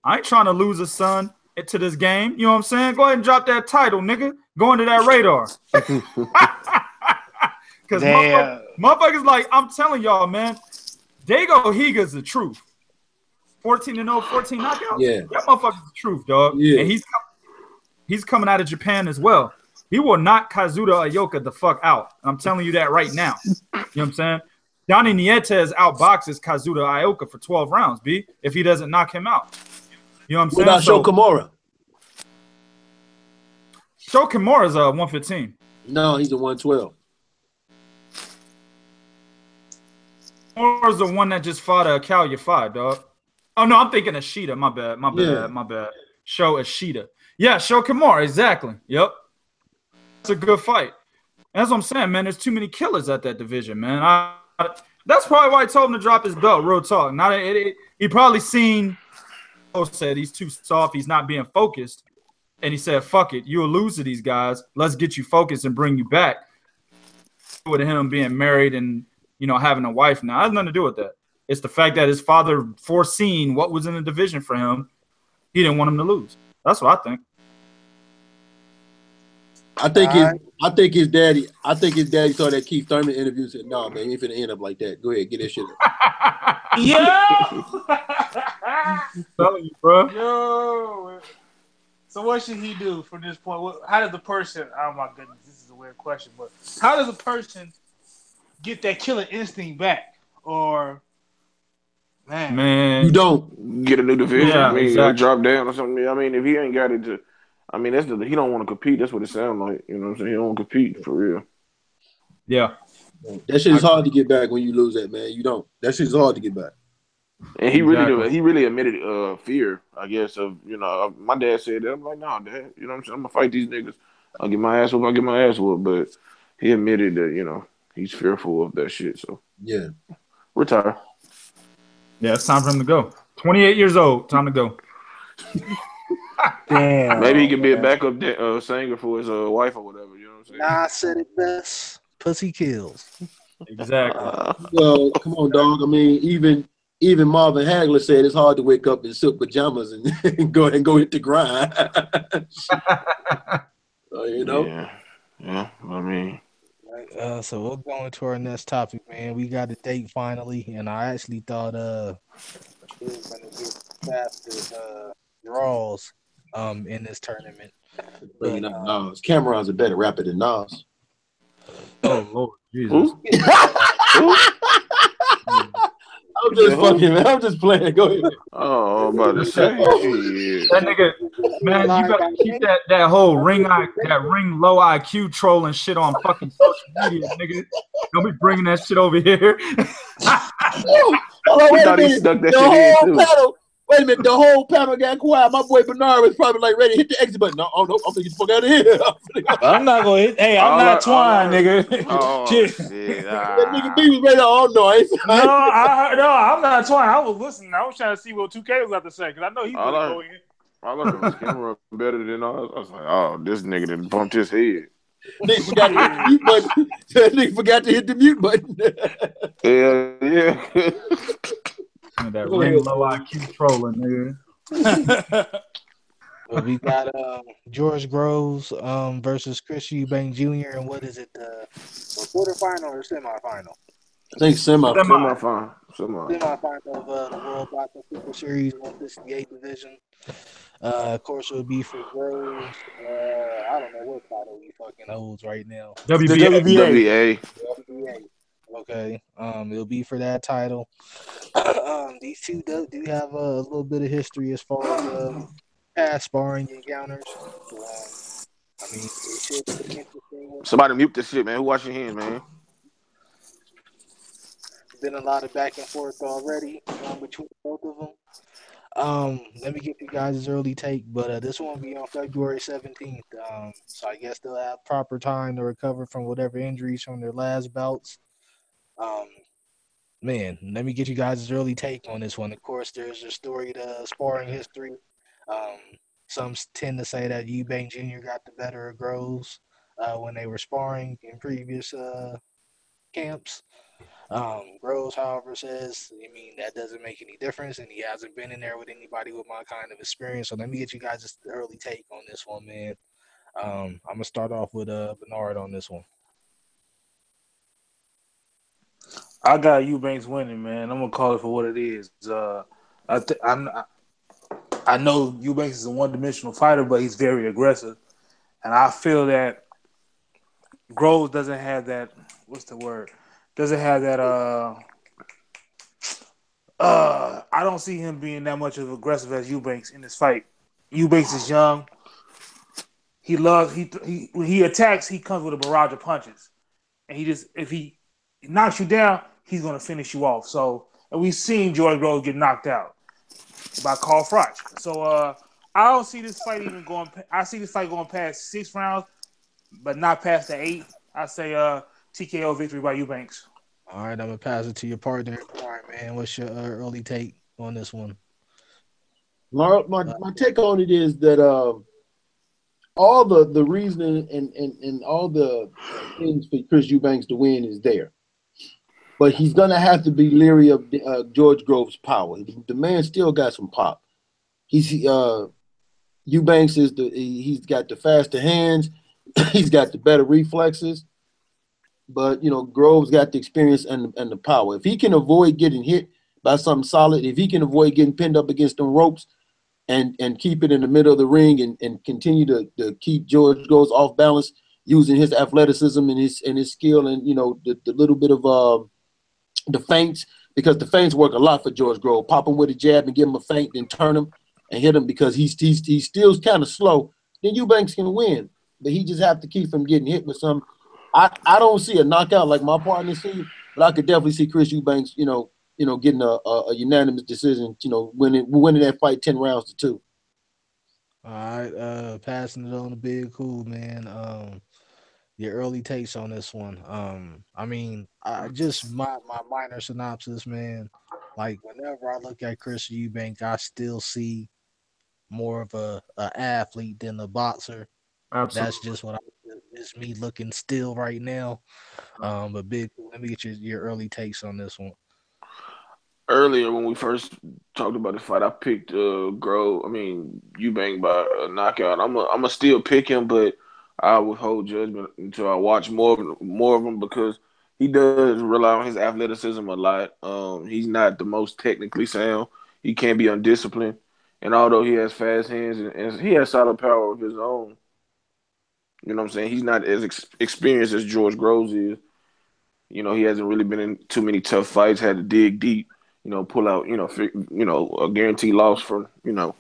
I ain't trying to lose a son to this game. You know what I'm saying? Go ahead and drop that title, nigga. Go into that radar. Because motherfuckers, like, I'm telling y'all, man, Dago Higa's the truth. 14-0, 14 knockouts. Yeah. That motherfucker's the truth, dog. Yeah. And he's coming out of Japan as well. He will knock Kazuto Ioka the fuck out. I'm telling you that right now. You know what I'm saying? Johnny Nietes outboxes Kazuto Ioka for 12 rounds, B, if he doesn't knock him out. You know what I'm saying? What about Sho Kimura? Sho Kimura's 115. No, he's a 112. Kimura's the one that just fought Cal Yafai, dog. Oh, no, I'm thinking Ashita. My bad. Sho Ashita. Yeah, Sho Kimura, exactly. Yep. It's a good fight. And that's what I'm saying, man. There's too many killers at that division, man. That's probably why I told him to drop his belt, real talk. He probably seen, said he's too soft, he's not being focused. And he said, fuck it, you'll lose to these guys. Let's get you focused and bring you back. With him being married and, having a wife now. It has nothing to do with that. It's the fact that his father foreseen what was in the division for him. He didn't want him to lose. That's what I think. I think his daddy saw that Keith Thurman interview and said, "No, man, you ain't finna end up like that. Go ahead, get that shit." Yo, telling you, bro. Yo. So what should he do from this point? How does the person? Oh my goodness, this is a weird question, but how does a person get that killer instinct back? Or man, you don't get a new division. Yeah, Or drop down or something. I mean, if he ain't got it to. I mean, he don't want to compete. That's what it sounds like. You know what I'm saying? He don't want to compete for real. Yeah. That shit is hard to get back when you lose that, man. You don't. That shit is hard to get back. And he really admitted fear, I guess, of, my dad said that. I'm like, nah, Dad. You know what I'm saying? I'm going to fight these niggas. I'll get my ass whooped. But he admitted that, he's fearful of that shit. So, yeah. Retire. Yeah, it's time for him to go. 28 years old. Time to go. Damn. Maybe he could be a backup singer for his wife or whatever. You know what I'm saying? Nah, I said it best. Pussy kills. Exactly. Well, come on, dog. I mean, even Marvin Hagler said it's hard to wake up in silk pajamas and go hit the grind. Yeah. I mean. So we'll go into our next topic, man. We got a date finally, and I actually thought we were gonna get faster draws in this tournament. Bringing up Nas. Cameron's a better rapper than Nas. Oh Lord, Jesus. I'm just fucking, man. I'm just playing. Go ahead. Oh, I'm about to say. That nigga, man, you gotta keep that whole ring low IQ trolling shit on fucking social media, nigga. Don't be bringing that shit over here. Hold on, wait a minute. Stuck that shit in too. Wait a minute, the whole panel got quiet. My boy Bernard was probably like ready to hit the exit button. No, I'm gonna get the fuck out of here. I'm not gonna hit. Hey, I'm not Twine, nigga. Oh, shit. That nigga B was ready. Oh no, I'm not Twine. I was listening. I was trying to see what 2K was about to say because I know he's gonna go in. I looked at his camera better than us. I was like, oh, this nigga done bumped his head. Nigga forgot to hit the mute button. Nigga forgot to hit the mute button. Yeah. That ring low IQ trolling, nigga. Well, we got George Groves versus Chris Eubanks Jr. and what is it? Quarterfinal or semifinal? I think Semi-final. Semifinal of the World Boxing Super Series 158 division. Of course, it would be for Groves. I don't know what title he fucking holds right now. WBA. Okay. It'll be for that title. These two do have a little bit of history as far as past sparring encounters. I mean, it should be an interesting. Somebody mute this shit, man. Who wash your hands, man? Been a lot of back and forth already between both of them. Let me get you guys' early take, but this one will be on February 17th. So I guess they'll have proper time to recover from whatever injuries from their last bouts. Man, let me get you guys' early take on this one. Of course, there's a storied sparring history. Some tend to say that Eubanks Jr. got the better of Groves when they were sparring in previous camps. Groves, however, says, that doesn't make any difference, and he hasn't been in there with anybody with my kind of experience. So let me get you guys' early take on this one, man. I'm going to start off with Bernard on this one. I got Eubanks winning, man. I'm gonna call it for what it is. I know Eubanks is a one-dimensional fighter, but he's very aggressive, and I feel that Groves doesn't have that. What's the word? Doesn't have that. I don't see him being that much of aggressive as Eubanks in this fight. Eubanks is young. When he attacks, he comes with a barrage of punches, and if he knocks you down, he's gonna finish you off. So, and we've seen George Groves get knocked out by Carl Froch. So, I don't see this fight even going. I see this fight going past 6 rounds, but not past the 8. I say TKO victory by Eubanks. All right, I'm gonna pass it to your partner. All right, man. What's your early take on this one? My take on it is that all the reasoning and all the things for Chris Eubanks to win is there, but he's gonna have to be leery of George Groves' power. The man still got some pop. Eubanks he's got the faster hands, he's got the better reflexes. But, Groves got the experience and the power. If he can avoid getting hit by something solid, if he can avoid getting pinned up against them ropes and keep it in the middle of the ring and continue to keep George Groves off balance using his athleticism and his skill and, the little bit of the feints, because the feints work a lot for George Groves. Pop him with a jab and give him a feint, then turn him and hit him because he's still kind of slow. Then Eubanks can win. But he just have to keep from getting hit with some. I don't see a knockout like my partner see, but I could definitely see Chris Eubanks, getting a unanimous decision, winning that fight 10 rounds to 2. All right, passing it on to Big Cool, man. Your early takes on this one. I just my minor synopsis, man. Like whenever I look at Chris Eubanks, I still see more of a athlete than a boxer. Absolutely. That's just what it's me looking still right now. But Big, let me get your early takes on this one. Earlier when we first talked about the fight, I picked Eubank by a knockout. I'm still pick him, but I would hold judgment until I watch more of him because he does rely on his athleticism a lot. He's not the most technically sound. He can be undisciplined, and although he has fast hands and he has solid power of his own, you know what I'm saying? He's not as experienced as George Groves is. He hasn't really been in too many tough fights. Had to dig deep. Pull out, a guaranteed loss from, the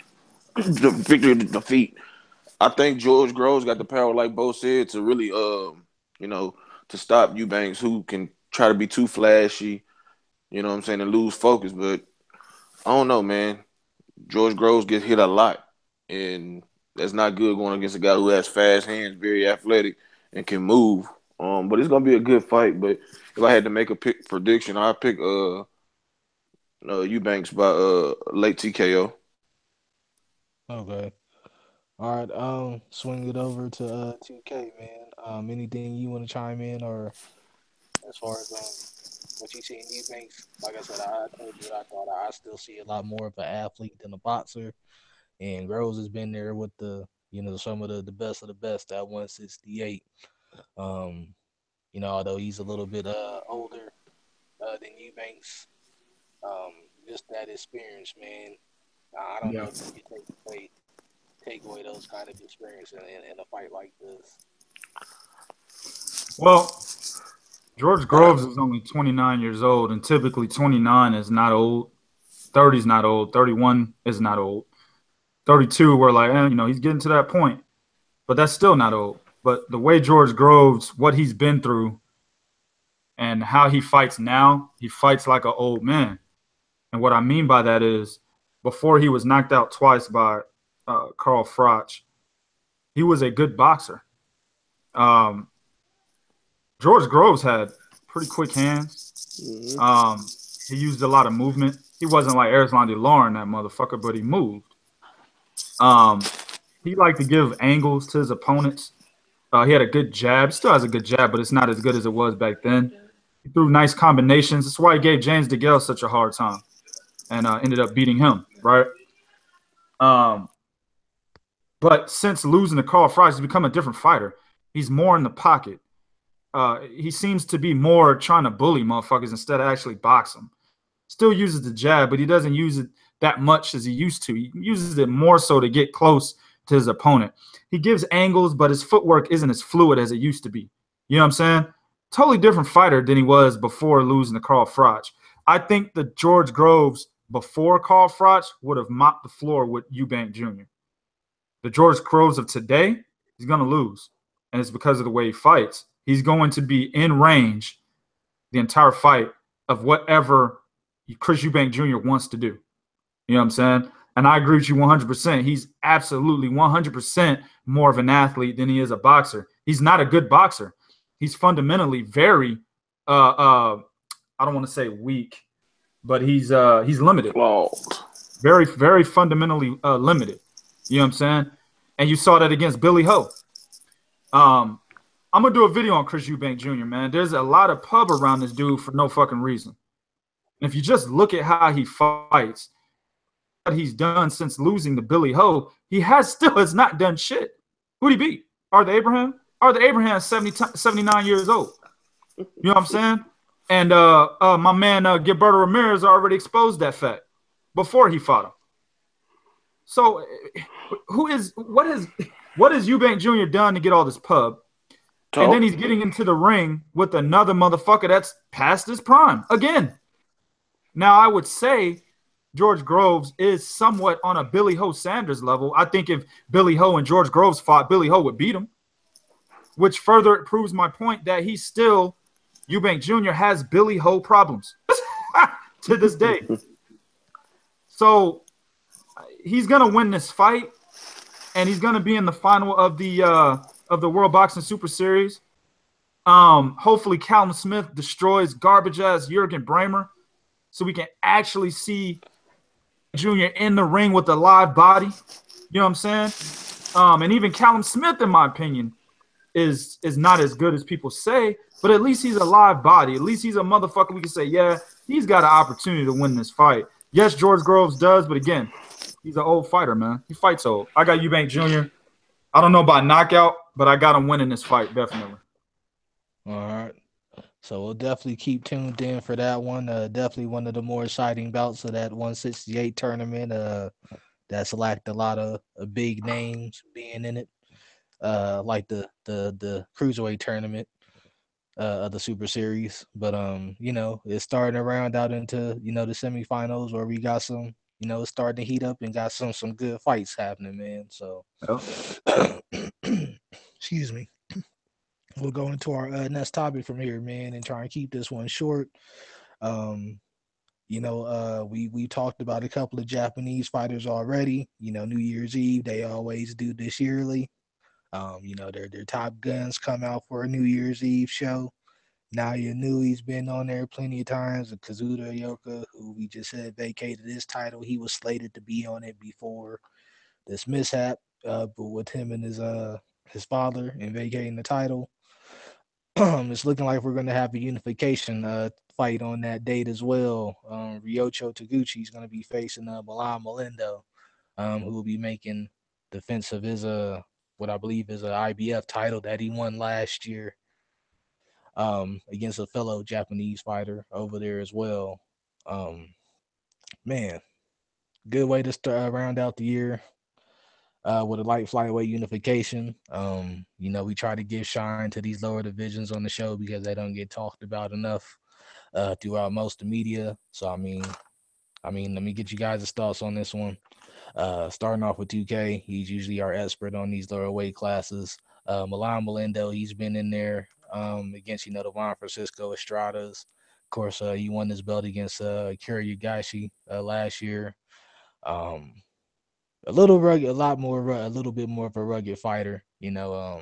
victory of the defeat. I think George Groves got the power, like Bo said, to really, to stop Eubanks, who can try to be too flashy, and lose focus. But I don't know, man. George Groves gets hit a lot, and that's not good going against a guy who has fast hands, very athletic, and can move. But it's gonna be a good fight. But if I had to make a prediction, I'd pick Eubanks by late TKO. Okay. All right. Swing it over to 2K, man. Anything you want to chime in or as far as what you see in Eubanks? Like I said, I told you I thought I still see a lot more of an athlete than a boxer, and Groves has been there with some of the best of the best at 168. Although he's a little bit older than Eubanks. Just that experience, man. I don't know if you can take away those kind of experience in a fight like this. Well, George Groves is only 29 years old, and typically 29 is not old. 30 is not old. 31 is not old. 32, we're like, he's getting to that point. But that's still not old. But the way George Groves, what he's been through, and how he fights now, he fights like an old man. And what I mean by that is before he was knocked out twice by Carl Froch, he was a good boxer. George Groves had pretty quick hands. He used a lot of movement. He wasn't like Arslan DeLauren, that motherfucker, but he moved. He liked to give angles to his opponents. He had a good jab. Still has a good jab, but it's not as good as it was back then. He threw nice combinations. That's why he gave James DeGale such a hard time and ended up beating him, right? But since losing to Carl Froch, he's become a different fighter. He's more in the pocket. He seems to be more trying to bully motherfuckers instead of actually box them. Still uses the jab, but he doesn't use it that much as he used to. He uses it more so to get close to his opponent. He gives angles, but his footwork isn't as fluid as it used to be. You know what I'm saying? Totally different fighter than he was before losing to Carl Froch. I think the George Groves before Carl Froch would have mopped the floor with Eubanks Jr. The George Groves of today, he's going to lose. And it's because of the way he fights. He's going to be in range the entire fight of whatever Chris Eubanks Jr. wants to do. You know what I'm saying? And I agree with you 100%. He's absolutely 100% more of an athlete than he is a boxer. He's not a good boxer. He's fundamentally very, I don't want to say weak, but he's limited. Flawed. Very, very fundamentally limited. You know what I'm saying? And you saw that against Billy Ho. I'm going to do a video on Chris Eubanks Jr., man. There's a lot of pub around this dude for no fucking reason. And if you just look at how he fights, what he's done since losing to Billy Ho, he still has not done shit. Who'd he beat? Arthur Abraham? Arthur Abraham is 79 years old. You know what I'm saying? And my man Gilberto Ramirez already exposed that fact before he fought him. So what has Eubanks Jr. done to get all this pub? And then he's getting into the ring with another motherfucker that's past his prime again. Now, I would say George Groves is somewhat on a Billy Ho Sanders level. I think if Billy Ho and George Groves fought, Billy Ho would beat him, which further proves my point that Eubanks Jr. has Billy Ho problems to this day. So he's going to win this fight, and he's going to be in the final of the World Boxing Super Series. Hopefully Callum Smith destroys garbage-ass Jürgen Bremer so we can actually see Jr. in the ring with a live body. You know what I'm saying? And even Callum Smith, in my opinion, is not as good as people say, but at least he's a live body. At least he's a motherfucker we can say, yeah, he's got an opportunity to win this fight. Yes, George Groves does, but again, he's an old fighter, man. He fights old. I got Eubanks Jr. I don't know about knockout, but I got him winning this fight, definitely. All right. So we'll definitely keep tuned in for that one. Definitely one of the more exciting bouts of that 168 tournament. That's lacked a lot of big names being in it. Like the cruiserweight tournament of the Super Series. But it's starting to round out into, the semifinals where we got some, it's starting to heat up and got some good fights happening, man. So excuse me. We'll go into our next topic from here, man, and try and keep this one short. We talked about a couple of Japanese fighters already. New Year's Eve, they always do this yearly. Their top guns come out for a New Year's Eve show. Now you knew he's been on there plenty of times. Kazuto Ioka, who we just said vacated his title, he was slated to be on it before this mishap, but with him and his father and vacating the title. It's looking like we're going to have a unification fight on that date as well. Ryoichi Taguchi is going to be facing Milan Melindo, who will be making defense of his what I believe is an IBF title that he won last year against a fellow Japanese fighter over there as well. Man, good way to start round out the year. With a light flyweight unification. We try to give shine to these lower divisions on the show because they don't get talked about enough throughout most of the media. So, I mean, let me get you guys' thoughts on this one. Starting off with 2K, he's usually our expert on these lower weight classes. Milan Melindo, he's been in there against, the Juan Francisco Estradas. Of course, he won this belt against Kira Yugashi last year. A little rugged, a little bit more of a rugged fighter, a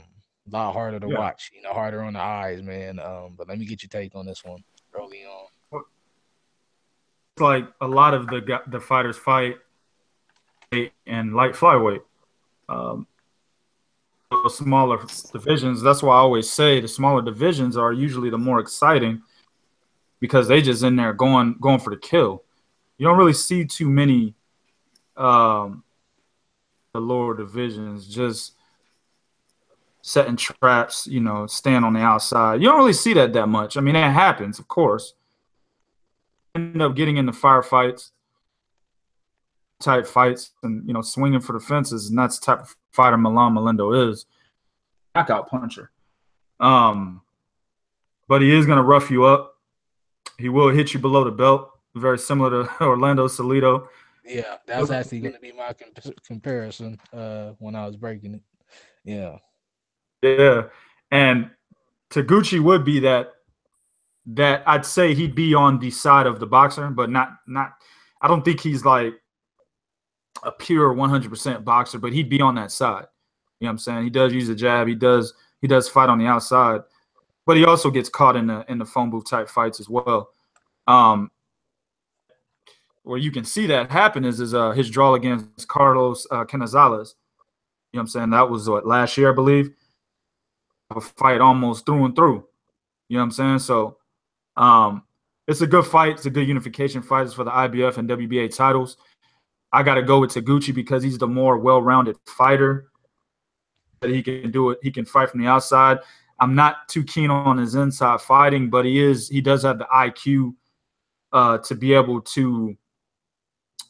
lot harder to watch, harder on the eyes, man. But let me get your take on this one early on. It's like a lot of the fighters fight in light flyweight. Smaller divisions. That's why I always say the smaller divisions are usually the more exciting because they just in there going for the kill. You don't really see too many the lower divisions just setting traps, staying on the outside. You don't really see that much. I mean, that happens, of course. End up getting into firefights. type fights and swinging for the fences, and that's the type of fighter Melindo is. Knockout puncher. But he is going to rough you up. He will hit you below the belt, very similar to Orlando Salido. Yeah, that's actually going to be my comparison when I was breaking it. Yeah. Yeah. And Taguchi would be that I'd say he'd be on the side of the boxer, but not I don't think he's like a pure 100% boxer, but he'd be on that side. You know what I'm saying? He does use a jab. He does fight on the outside, but he also gets caught in the phone booth type fights as well. Where you can see that happen is his draw against Carlos Canizales. You know what I'm saying? That was last year, I believe. A fight almost through and through. You know what I'm saying? So it's a good fight. It's a good unification fight. It's for the IBF and WBA titles. I got to go with Taguchi because he's the more well-rounded fighter. That he can do it. He can fight from the outside. I'm not too keen on his inside fighting, but he does have the IQ to be able to,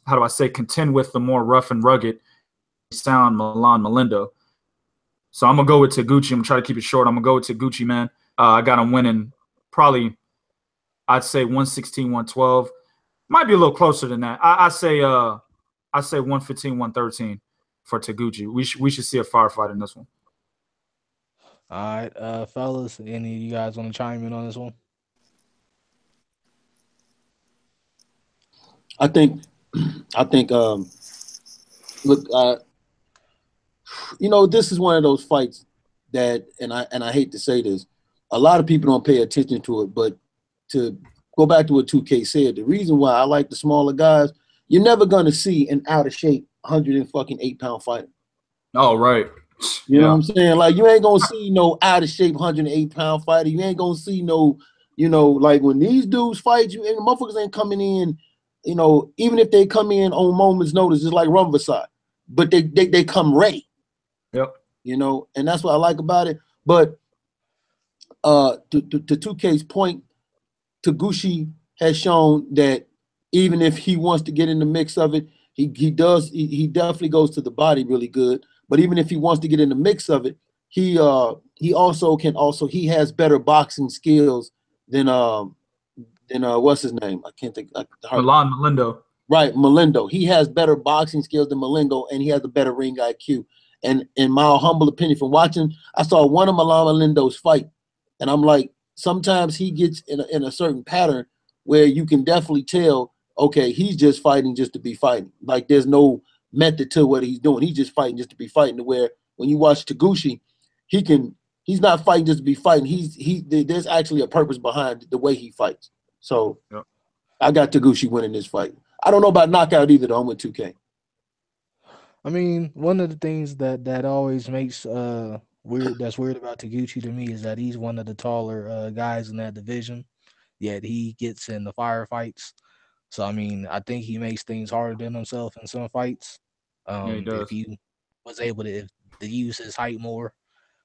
how do I say, contend with the more rough and rugged sound Melindo. So I'm going to go with Taguchi. I'm going to try to keep it short. I'm going to go with Taguchi, man. I got him winning probably, I'd say 116, 112. Might be a little closer than that. I say 115, 113 for Taguchi. We should see a firefight in this one. All right, fellas, any of you guys want to chime in on this one? I think, look, this is one of those fights that, and I hate to say this, a lot of people don't pay attention to it, but to go back to what 2K said, the reason why I like the smaller guys, you're never going to see an out of shape 108-pound fighter. Oh, right. You know what I'm saying? Like, you ain't going to see no out of shape 108-pound fighter. You ain't going to see no, like when these dudes fight you, and the motherfuckers ain't coming in, even if they come in on moment's notice, it's like Rumversad, but they come ready. Yep. And that's what I like about it. But to 2K's point, Taguchi has shown that even if he wants to get in the mix of it, he definitely goes to the body really good. But even if he wants to get in the mix of it, he has better boxing skills than what's his name? I can't think. Melindo. Right, Melindo. He has better boxing skills than Melindo, and he has a better ring IQ. And in my humble opinion, from watching, I saw one of Melindo's fight, and I'm like, sometimes he gets in a certain pattern where you can definitely tell, okay, he's just fighting just to be fighting. Like, there's method to what he's doing. He's just fighting just to be fighting. To where when you watch Taguchi, he's not fighting just to be fighting. There's actually a purpose behind the way he fights. So yep. I got Taguchi winning this fight. I don't know about knockout either, though. I'm with 2K. I mean, one of the things that always makes weird about Taguchi to me is that he's one of the taller guys in that division, yet he gets in the firefights. So I mean, I think he makes things harder than himself in some fights. Yeah, he does. If he was able to use his height more,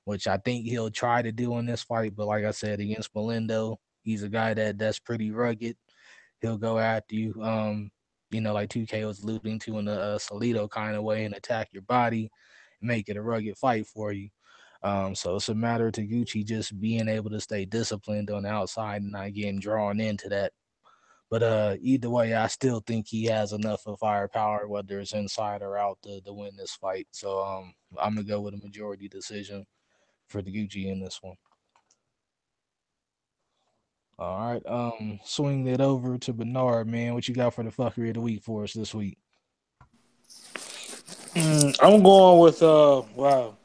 which I think he'll try to do in this fight, but like I said, against Melindo, he's a guy that's pretty rugged. He'll go after you. Like 2K was alluding to in a Salido kind of way, and attack your body, and make it a rugged fight for you. So it's a matter of Taguchi just being able to stay disciplined on the outside and not getting drawn into that. But either way, I still think he has enough of firepower, whether it's inside or out, to win this fight. So I'm gonna go with a majority decision for Taguchi in this one. All right, swing it over to Bernard, man. What you got for the fuckery of the week for us this week? I'm going with wow.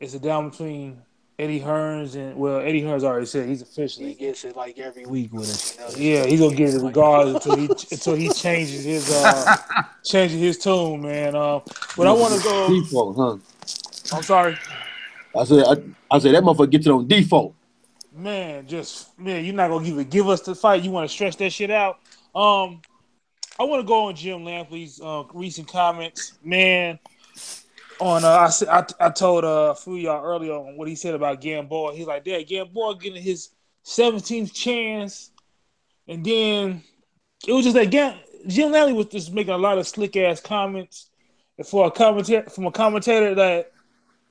It's a down between Eddie Hearns and Eddie Hearns already said he's officially. He gets it like every week with us. Yeah, he's gonna get it regardless until he changes his tune, man. But I want to go default, huh? I'm sorry. I said that motherfucker gets it on default. Man, you're not gonna give us the fight. You want to stretch that shit out. I want to go on Jim Lampley's recent comments, man. On I told a few of y'all earlier on what he said about Gamboa. He's like, "Yeah, Gamboa getting his 17th chance," and then it was just like Jim Langley was just making a lot of slick ass comments from a commentator that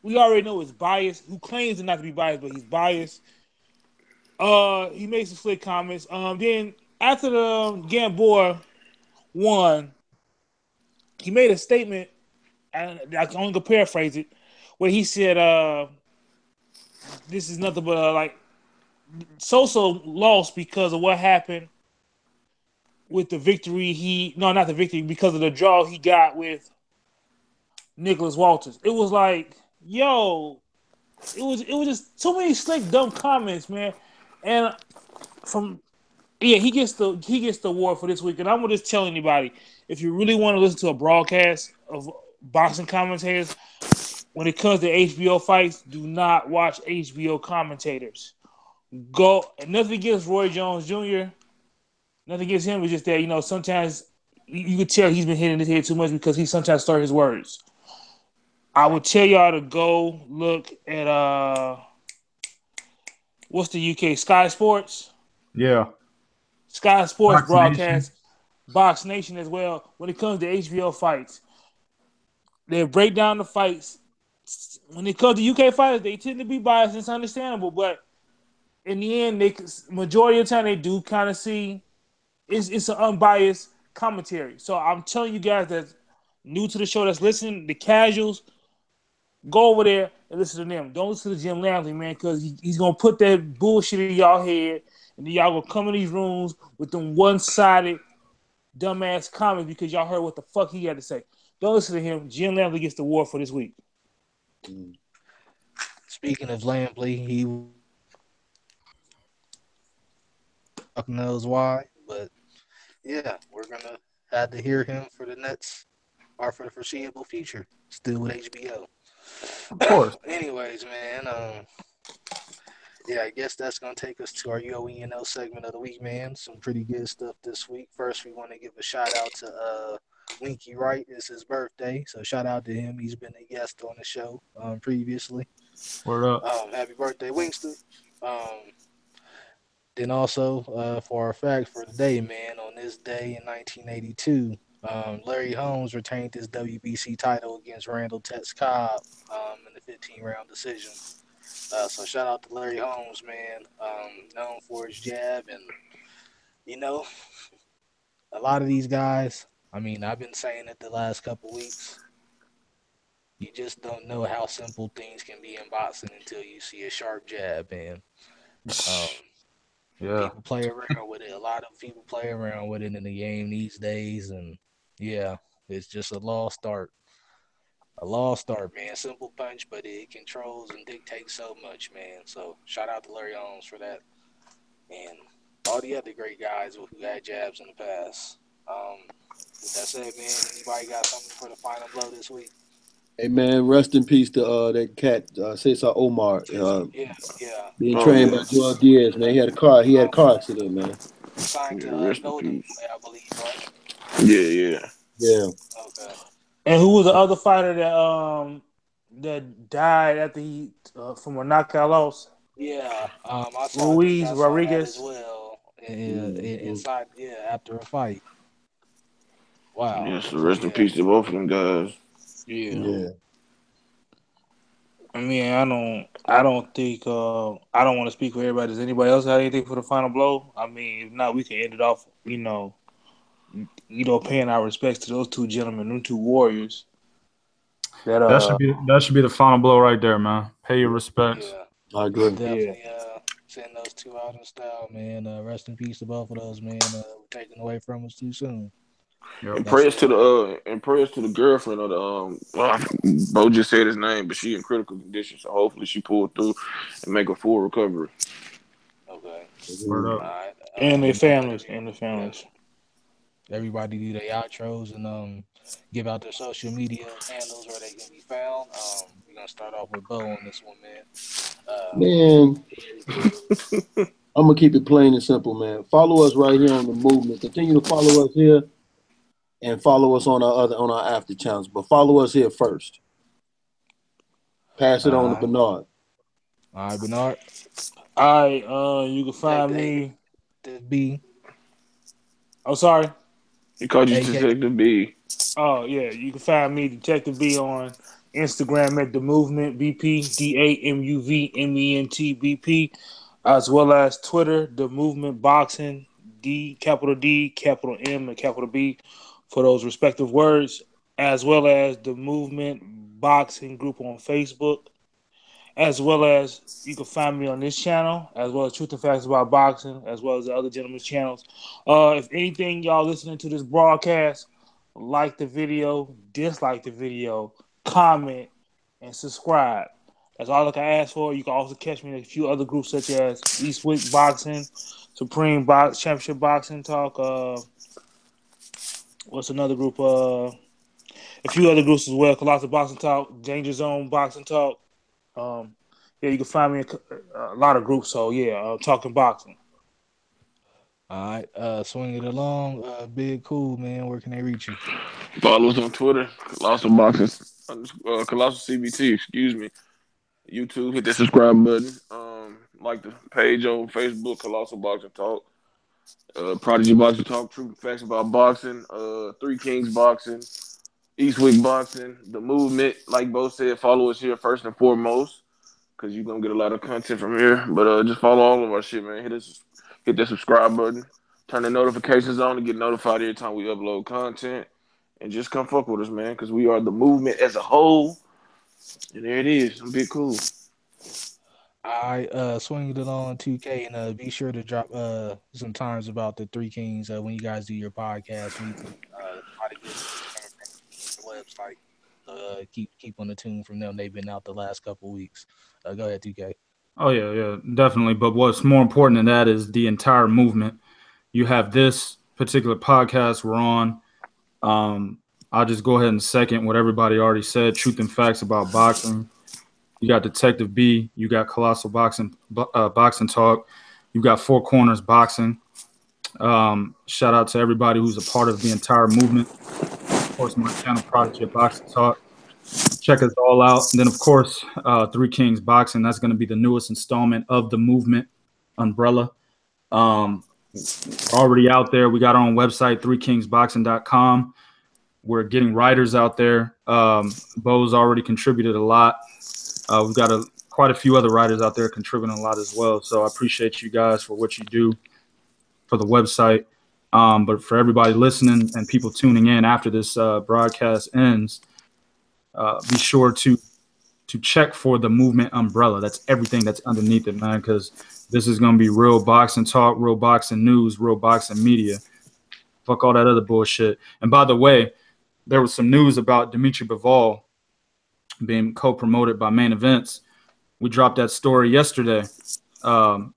we already know is biased, who claims not to be biased, but he's biased. He made some slick comments. Then after the Gamboa won, he made a statement, and I can only paraphrase it, where he said, "This is nothing but like Sosa lost because of what happened with the victory. Not the victory, because of the draw he got with Nicholas Walters." It was like, yo, it was just too many slick dumb comments, man. And he gets the award for this week. And I'm gonna just tell anybody, if you really want to listen to a broadcast of boxing commentators, when it comes to HBO fights, do not watch HBO commentators. Go, nothing against Roy Jones Jr. Nothing against him. It's just that, sometimes you could tell he's been hitting his head too much because he sometimes slurs his words. I would tell y'all to go look at what's the UK Sky Sports? Yeah. Sky Sports Box broadcast, Nation. Box Nation as well. When it comes to HBO fights, they break down the fights. When it comes to UK fighters, they tend to be biased. It's understandable, but in the end, majority of the time they do kind of see it's an unbiased commentary. So I'm telling you guys that's new to the show, that's listening, the casuals, go over there and listen to them. Don't listen to Jim Lampley, man, because he's gonna put that bullshit in y'all head, and then y'all gonna come in these rooms with them one-sided dumbass comments because y'all heard what the fuck he had to say. Don't listen to him. Jim Lampley gets the award for this week. Speaking of Lampley, he knows why, but yeah, we're gonna have to hear him for the next or for the foreseeable future. Still with HBO. Of course. Anyways, man, yeah, I guess that's gonna take us to our U.O.E.N.O segment of the week, man. Some pretty good stuff this week. First, we want to give a shout out to Winky Wright. It's his birthday, so shout out to him. He's been a guest on the show previously. Word up. Happy birthday, Winkster. Then also, for our fact for today, man, on this day in 1982, Larry Holmes retained his WBC title against Randall Tex Cobb in the 15-round decision. So shout out to Larry Holmes, man, known for his jab. And, a lot of these guys, I mean, I've been saying it the last couple weeks, you just don't know how simple things can be in boxing until you see a sharp jab. And yeah, people play around with it. A lot of people play around with it in the game these days. And, yeah, it's just a lost start. A lost start, man. Simple punch, but it controls and dictates so much, man. So shout out to Larry Holmes for that. And all the other great guys who had jabs in the past. With that said, man, anybody got something for the final blow this week? Hey man, rest in peace to that cat Cesar Omar. Yeah. Being trained by Joel Diaz, man. He had a car accident, man. Signed to rest in Golden, peace. I believe, right? Yeah. Yeah. Okay. And who was the other fighter that died after he from a knockout loss? Yeah. I Ruiz saw that Rodriguez as well. Inside, after a fight. Wow. Yeah, so rest in peace to both of them guys. Yeah. I mean, I don't think, I don't want to speak for everybody. Does anybody else have anything for the final blow? I mean, if not, we can end it off, paying our respects to those two gentlemen, them two warriors. That should be the final blow right there, man. Pay your respects. Yeah. I agree. Definitely send those two out in style, man. Rest in peace to both of those, man. Taken away from us too soon. Yep. And prayers to the girlfriend of the Bo just said his name, but she in critical condition, so hopefully she pulled through and make a full recovery. Okay. Word up. All right. And their families. Everybody do their outros and give out their social media handles where they can be found. We're gonna start off with Bo on this one, man. Man, I'm gonna keep it plain and simple, man. Follow us right here on the movement. Continue to follow us here, and follow us on our after channels. But follow us here first. Pass it on to Bernard. All right, Bernard. All right, you can find me. The B. Oh, sorry. He called you AK. Detective B. Oh yeah, you can find me Detective B on Instagram at the Movement BP DAMUVMENT BP, as well as Twitter the Movement Boxing D capital M and capital B for those respective words, as well as the Movement Boxing group on Facebook, as well as you can find me on this channel, as well as Truth and Facts About Boxing, as well as the other gentlemen's channels. If anything, y'all listening to this broadcast, like the video, dislike the video, comment, and subscribe. That's all I can ask for. You can also catch me in a few other groups such as Eastwick Boxing, Supreme Box Championship Boxing Talk. What's another group? A few other groups as well. Colossal Boxing Talk, Danger Zone Boxing Talk. Yeah, you can find me in a lot of groups. So yeah, talking boxing. All right, swing it along. Big cool, man. Where can they reach you? Follow us on Twitter, Colossal Boxing, Colossal CBT. Excuse me. YouTube, hit that subscribe button. Like the page on Facebook, Colossal Boxing Talk. Prodigy Boxing Talk, True Facts About Boxing. Three Kings Boxing. Eastwick Boxing. The Movement. Like Bo said, follow us here first and foremost, because you're gonna get a lot of content from here. But just follow all of our shit, man. Hit that subscribe button. Turn the notifications on to get notified every time we upload content. And just come fuck with us, man, because we are the movement as a whole. And there it is. I'm big cool. I swing it along 2K, and be sure to drop some times about the Three Kings when you guys do your podcast weekly. A lot of good news coming from the website. Keep on the tune from them. They've been out the last couple weeks. Go ahead, 2K. Oh yeah, definitely. But what's more important than that is the entire movement. You have this particular podcast we're on. I'll just go ahead and second what everybody already said. Truth and Facts About Boxing. You got Detective B. You got Colossal Boxing Talk. You got Four Corners Boxing. Shout out to everybody who's a part of the entire movement. Of course, my channel, Prodigy Boxing Talk. Check us all out. And then, of course, Three Kings Boxing. That's going to be the newest installment of the movement umbrella. We're already out there. We got our own website, threekingsboxing.com. We're getting writers out there. Bo's already contributed a lot. We've got quite a few other writers out there contributing a lot as well. So I appreciate you guys for what you do for the website. But for everybody listening and people tuning in after this broadcast ends, be sure to check for the movement umbrella. That's everything that's underneath it, man, because this is going to be real boxing talk, real boxing news, real boxing media. Fuck all that other bullshit. And by the way, there was some news about Dimitri Bivol being co-promoted by Main Events. We dropped that story yesterday, and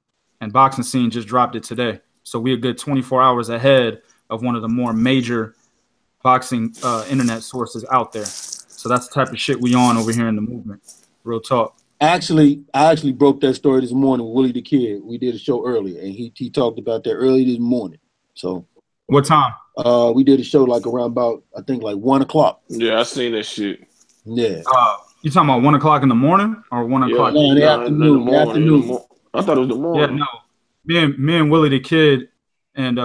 Boxing Scene just dropped it today. So we're a good 24 hours ahead of one of the more major boxing internet sources out there. So that's the type of shit we on over here in the movement. Real talk. Actually, I actually broke that story this morning with Willie the Kid. We did a show earlier, and he talked about that early this morning. So what time? We did a show like around about, I think, like 1 o'clock. Yeah, I seen that shit. Yeah. You talking about 1 o'clock in the morning or 1 o'clock? No, in the afternoon. I thought it was the morning. Yeah, no. Me and Willie the Kid and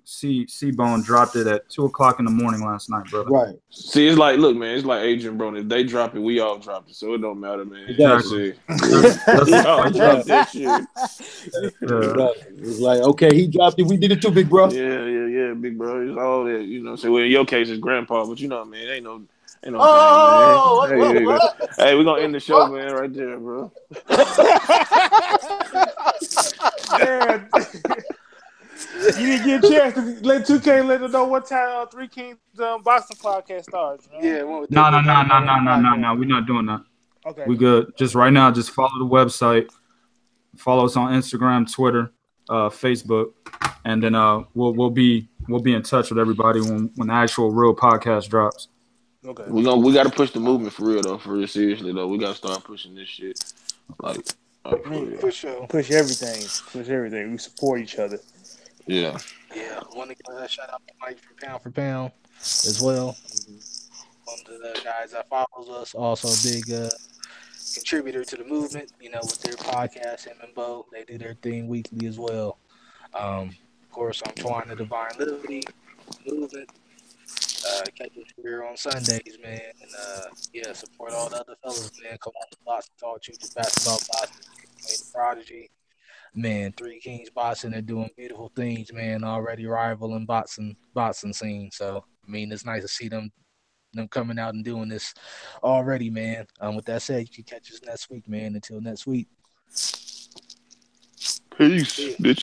C-Bone dropped it at 2 o'clock in the morning last night, brother. Right. See, it's like, look, man, it's like Adrian Broner. If they drop it, we all drop it, so it don't matter, man. Exactly. We all drop that shit. It's like, okay, he dropped it. We did it too, big bro. Yeah, big bro. It's all that, you know. So, well, in your case, it's grandpa, but you know, man, ain't no. Oh, thing, man. Hey, we're gonna end the show, man, right there, bro. Yeah. You didn't get a chance to let 2K let them know what time Three Kings Boxing podcast starts. Man. Yeah. No. We're not doing that. Okay. We good. Just right now, just follow the website. Follow us on Instagram, Twitter, Facebook, and then we'll be in touch with everybody when the actual real podcast drops. Okay. We got to push the movement for real though. For real, seriously though, we got to start pushing this shit. Like for sure. Push everything. We support each other. Yeah. Yeah. I want to shout out to Mike from Pound for Pound as well. One of the guys that follows us, also a big contributor to the movement. You know, with their podcast, him and Bo, they do their thing weekly as well. Of course, I'm Twine the Divine Liberty. Movement. Catch us here on Sundays, man. And yeah, support all the other fellas, man. Come on, Boxing Talk, Choose Your Basketball Boxing, the Prodigy. Man, Three Kings Boxing are doing beautiful things, man. Already rivaling boxing scene. So I mean, it's nice to see them coming out and doing this already, man. With that said, you can catch us next week, man. Until next week. Peace, Yeah. bitches.